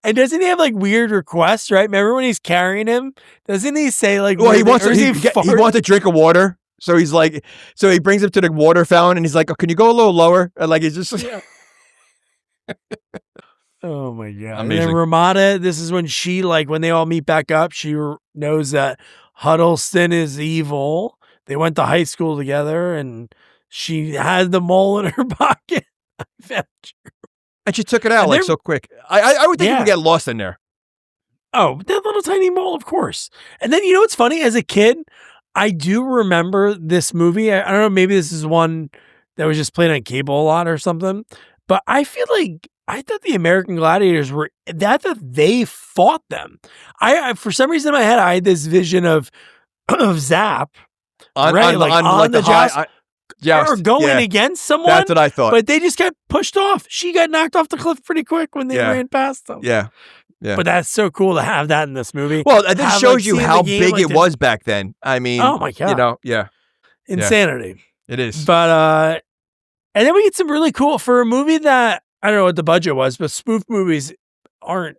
And doesn't he have like weird requests, right? Remember when he's carrying him? Doesn't he say like, well, he wants a drink of water. So he's like, he brings him to the water fountain and he's like, oh, can you go a little lower? And like, he's just, oh my God. Amazing. And then Ramada, this is when she, like, when they all meet back up, she knows that Huddleston is evil. They went to high school together and she had the mole in her pocket. And she took it out like so quick. I would think you would get lost in there. Oh, that little tiny mole, of course. And then, what's funny? As a kid, I do remember this movie. I don't know, maybe this is one that was just played on cable a lot or something. But I feel like I thought the American Gladiators were that they fought them. I for some reason in my head I had this vision of Zap on the joust, or going against someone. That's what I thought. But they just got pushed off. She got knocked off the cliff pretty quick when they ran past them. Yeah. But that's so cool to have that in this movie. Well, this shows you how big it was back then. I mean, oh my God. Insanity. It is. But and then we get some really cool for a movie that I don't know what the budget was, but spoof movies aren't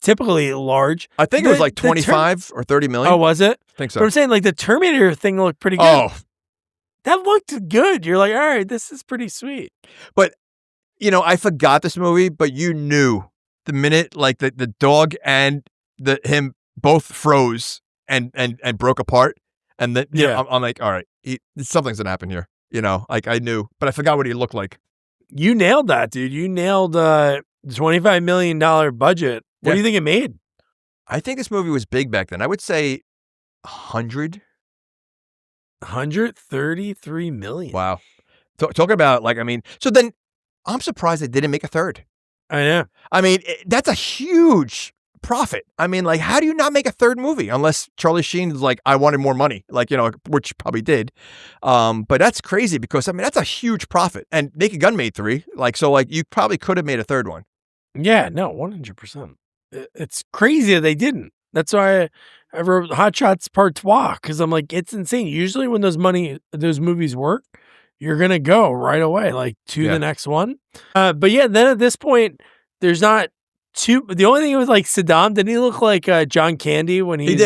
typically large. I think it was like 25 or 30 million. Oh, was it? I think so. But I'm saying like the Terminator thing looked pretty good. Oh, that looked good. You're like, all right, this is pretty sweet. But I forgot this movie, but you knew the minute like the dog and him both froze and broke apart, and then I'm like, all right, something's gonna happen here. Like I knew, but I forgot what he looked like. You nailed that, dude. You nailed $25 million budget. What do you think it made? I think this movie was big back then. I would say 100. 133 million. Wow. Talking about so then I'm surprised they didn't make a third. I know. I mean, that's a huge profit. I mean, like, how do you not make a third movie unless Charlie Sheen is like, I wanted more money, like, which he probably did. But that's crazy because, that's a huge profit. And Naked Gun made 3. Like, so, like, you probably could have made a third one. Yeah, no, 100%. It's crazy that they didn't. That's why I wrote Hot Shots Part Deux, because I'm like, it's insane. Usually when those movies work, you're going to go right away, like, to the next one. But yeah, then at this point, there's not the only thing was like Saddam, didn't he look like John Candy when he's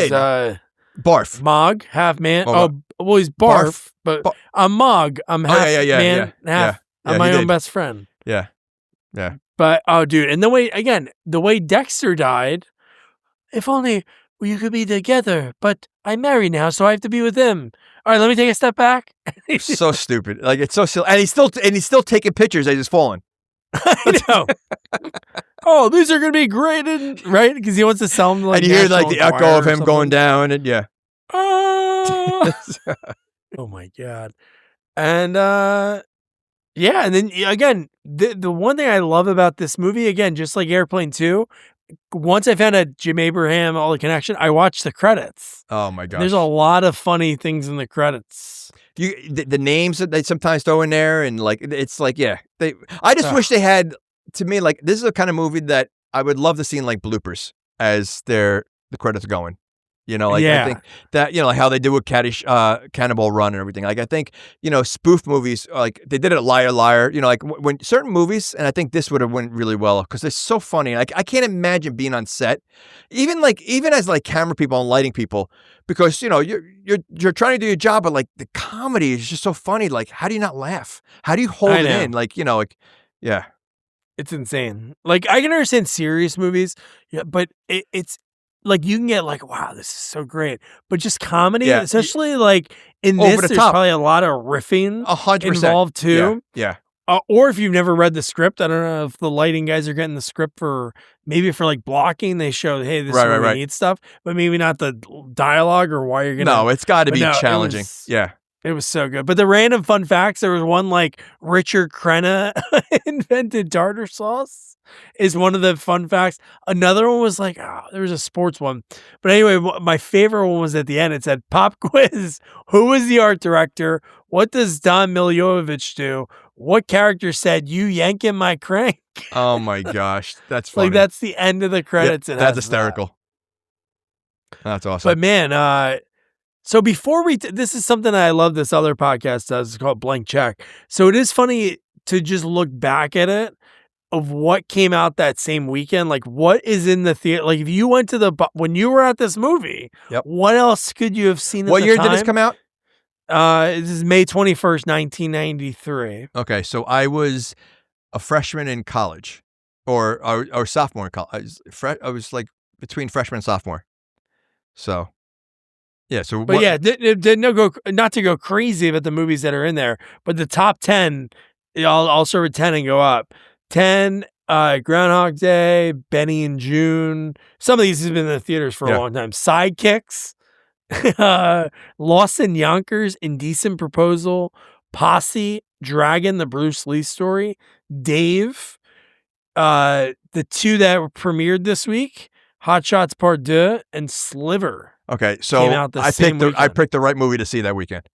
Barf. Mog, half man? Well, he's Barf, but I'm Mog. I'm half man, half. I'm my own best friend. Yeah. But, dude, and the way Dexter died, if only you could be together, but I'm married now, so I have to be with him. All right, let me take a step back. So stupid. Like, it's so silly. And he's still taking pictures as he's falling. I know. Oh, these are going to be great, right? Because he wants to sell them. Like, and you hear like the echo of him going down, and oh my God. And and then again, the one thing I love about this movie, again, just like Airplane 2, once I found out Jim Abraham, all the connection, I watched the credits. Oh my gosh. There's a lot of funny things in the credits. the names that they sometimes throw in there, and like it's like I just wish they had. To me, like this is a kind of movie that I would love to see in like bloopers as the credits going. You know, like I think that, you know, like how they do with Cannonball Run and everything. Like I think, you know, spoof movies, like they did it at Liar Liar, you know, like when certain movies, and I think this would have went really well because it's so funny. Like I can't imagine being on set, even as like camera people and lighting people, because, you know, you're trying to do your job, but like the comedy is just so funny. Like, how do you not laugh? How do you hold it in? Like, you know, like, yeah. It's insane. Like I can understand serious movies, but it's like you can get like, wow, this is so great. But just comedy, especially like in this, there's probably a lot of riffing 100% involved too. Yeah. Or if you've never read the script, I don't know if the lighting guys are getting the script for like blocking. They show, hey, this is where we need stuff, but maybe not the dialogue or why you're going to. No, it's got to be challenging. It was so good. But the random fun facts, there was one like Richard Crenna invented tartar sauce is one of the fun facts. Another one was like, there was a sports one. But anyway, my favorite one was at the end. It said, pop quiz. Who was the art director? What does Don Miljovic do? What character said, you yanking my crank? Oh my gosh. That's funny. Like that's the end of the credits. That's hysterical. That's awesome. But man, so before this is something I love this other podcast does. It's called Blank Check. So it is funny to just look back at it of what came out that same weekend. Like what is in the theater? Like if you went to when you were at this movie, what else could you have seen at What the year time? did this come out? This is May 21st, 1993. Okay. So I was a freshman in college or sophomore in college. I was like between freshman and sophomore. So. Yeah, so but not to go crazy about the movies that are in there, but the top 10, I'll start with 10 and go up. 10, Groundhog Day, Benny and June. Some of these have been in the theaters for a long time. Sidekicks, Lost in Yonkers, Indecent Proposal, Posse, Dragon, the Bruce Lee story, Dave, the two that were premiered this week, Hot Shots Part Deux, and Sliver. Okay, so I picked the right movie to see that weekend.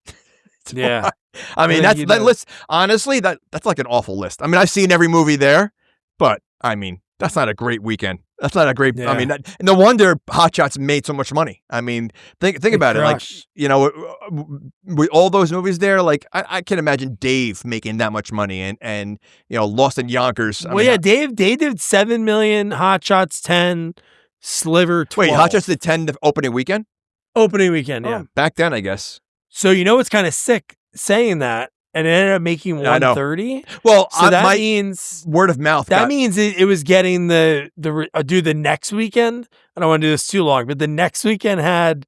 Yeah, I mean that list. Honestly, that's like an awful list. I mean, I've seen every movie there, but I mean that's not a great weekend. That's not a great. I mean, no wonder Hot Shots made so much money. I mean, think about it. Like you know, with all those movies there, like I can't imagine Dave making that much money, and you know, Lost in Yonkers. Dave did 7 million. Hot Shots 10. Sliver 12. Wait, Hot Shots did 10 the opening weekend? Opening weekend, yeah. Back then, I guess. So you know what's kind of sick saying that, and it ended up making 130. Well, so that means word of mouth. That means it was getting the next weekend. I don't want to do this too long, but the next weekend had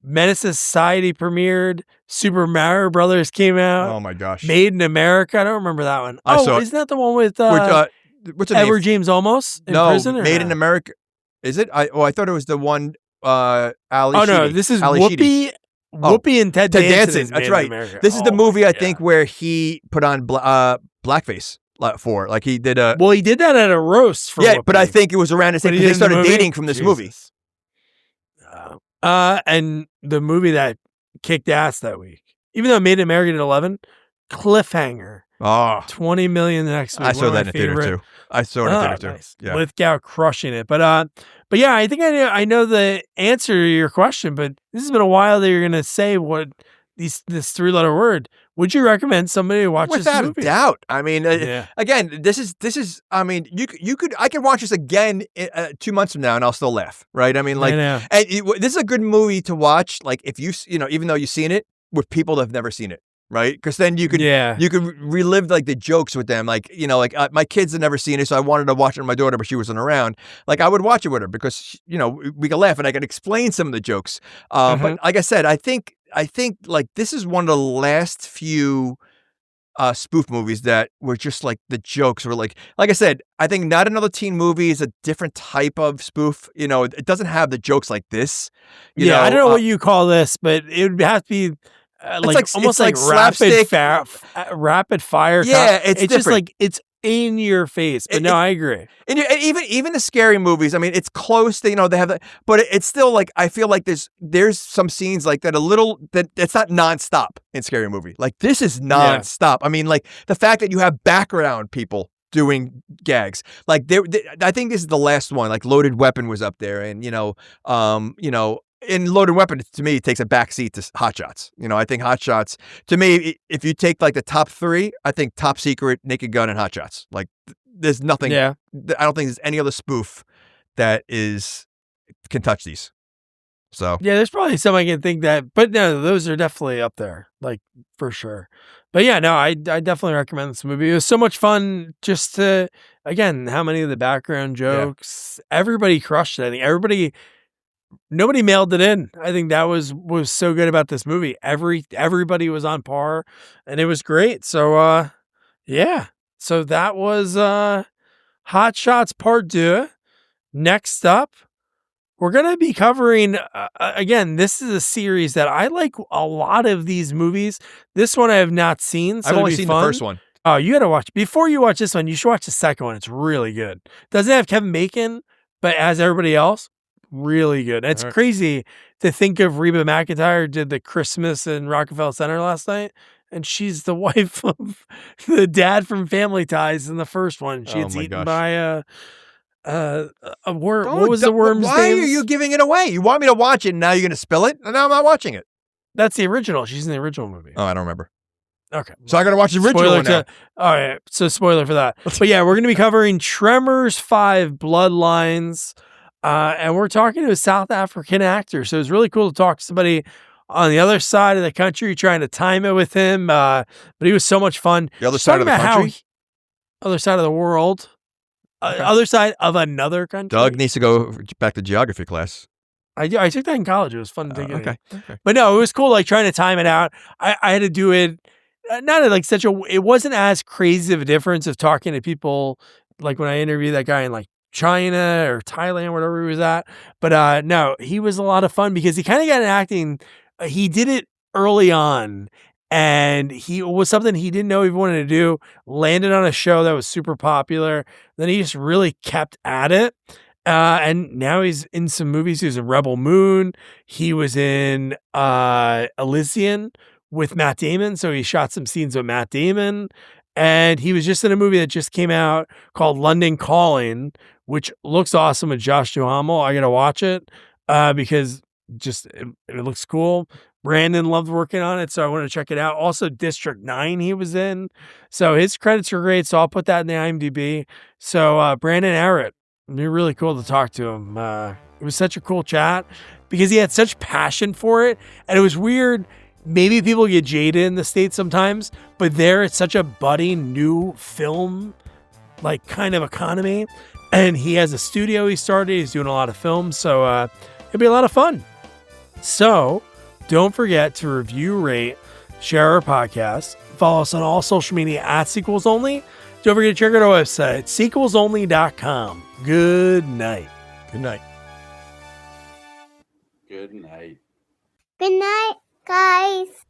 Menace to Society premiered, Super Mario Brothers came out. Oh my gosh, Made in America. I don't remember that one. Isn't that the one with what's the Edward name? James Olmos in prison? Made in America. Is it? I thought it was the one. Ali. No, this is Whoopi. Whoopi and Ted Danson. That's right. This is the movie I think where he put on blackface for. Like he did a. Well, he did that at a roast. For Whoopi. But I think it was around the same. They started dating from this movie. And the movie that kicked ass that week, even though it made American at 11, Cliffhanger. Oh, 20 million the next week. I saw that in the theater too. Nice. Yeah. Lithgow crushing it. But yeah, I think I know the answer to your question, but this has been a while that you're going to say what this 3-letter word. Would you recommend somebody watch this movie? Without a doubt. I mean, again, this is, I mean, I could watch this again 2 months from now and I'll still laugh. Right. I mean, like, and this is a good movie to watch. Like if even though you've seen it with people that have never seen it. Right, because then you could relive like the jokes with them. Like my kids had never seen it, so I wanted to watch it with my daughter, but she wasn't around. Like I would watch it with her because we could laugh and I could explain some of the jokes. But like I said, I think like this is one of the last few spoof movies that were just like the jokes were like I said, I think Not Another Teen Movie is a different type of spoof. It doesn't have the jokes like this. I don't know what you call this, but it would have to be. Almost like Slapstick, rapid fire. Yeah, it's just like it's in your face. But I agree. And even the scary movies, I mean, it's close to, they have that, but it's still like, I feel like there's some scenes like that it's not nonstop in scary movie. Like this is nonstop. I mean, like the fact that you have background people doing gags, like I think this is the last one, like Loaded Weapon was up there, and in Loaded Weapon, to me, it takes a backseat to Hot Shots. I think Hot Shots, to me, if you take like the top three, I think Top Secret, Naked Gun, and Hot Shots. Like, there's nothing. Yeah. I don't think there's any other spoof that can touch these. So yeah, there's probably some I can think that, but no, those are definitely up there, like for sure. But yeah, no, I definitely recommend this movie. It was so much fun just to, again, how many of the background jokes, everybody crushed it. I think nobody mailed it in. I think that was so good about this movie. Everybody was on par, and it was great. So, yeah. So that was Hot Shots Part Deux. Next up, we're going to be covering, again, this is a series that I like a lot of these movies. This one I have not seen. So I've only seen the first one. Oh, you got to watch. Before you watch this one, you should watch the second one. It's really good. Doesn't have Kevin Bacon, but as everybody else, really good. It's crazy to think of Reba McEntire did the Christmas in Rockefeller Center last night, and she's the wife of the dad from Family Ties in the first one. She gets eaten by a worm. What was the worm's name? Why are you giving it away? You want me to watch it, and now you're going to spill it? And now I'm not watching it. That's the original. She's in the original movie. Oh, I don't remember. Okay. So I got to watch the original one now. All right. So spoiler for that. But yeah, we're going to be covering Tremors 5 Bloodlines. And we're talking to a South African actor. So it was really cool to talk to somebody on the other side of the country, trying to time it with him. But he was so much fun. The other side of the country? Other side of the world. Okay. Other side of another country. Doug needs to go back to geography class. I took that in college. It was fun to take it. Okay. But no, it was cool, like trying to time it out. I had to do it, not like it wasn't as crazy of a difference of talking to people, like when I interviewed that guy in like China or Thailand, whatever he was at. But no, he was a lot of fun because he kind of got an acting. He did it early on, and he was something he didn't know he wanted to do. Landed on a show that was super popular. Then he just really kept at it. And now he's in some movies. He was in Rebel Moon. He was in Elysian with Matt Damon. So he shot some scenes with Matt Damon. And he was just in a movie that just came out called London Calling, which looks awesome with Josh Duhamel. I got to watch it because it looks cool. Brandon loved working on it, so I want to check it out. Also, District 9 he was in. So his credits are great, so I'll put that in the IMDb. So Brandon Arrett, it'd be really cool to talk to him. It was such a cool chat because he had such passion for it, and it was weird. Maybe people get jaded in the States sometimes, but there it's such a budding new film, like kind of economy. And he has a studio he started. He's doing a lot of films, so it'll be a lot of fun. So don't forget to review, rate, share our podcast. Follow us on all social media at Sequels Only. Don't forget to check out our website, sequelsonly.com. Good night. Good night. Good night. Good night, guys.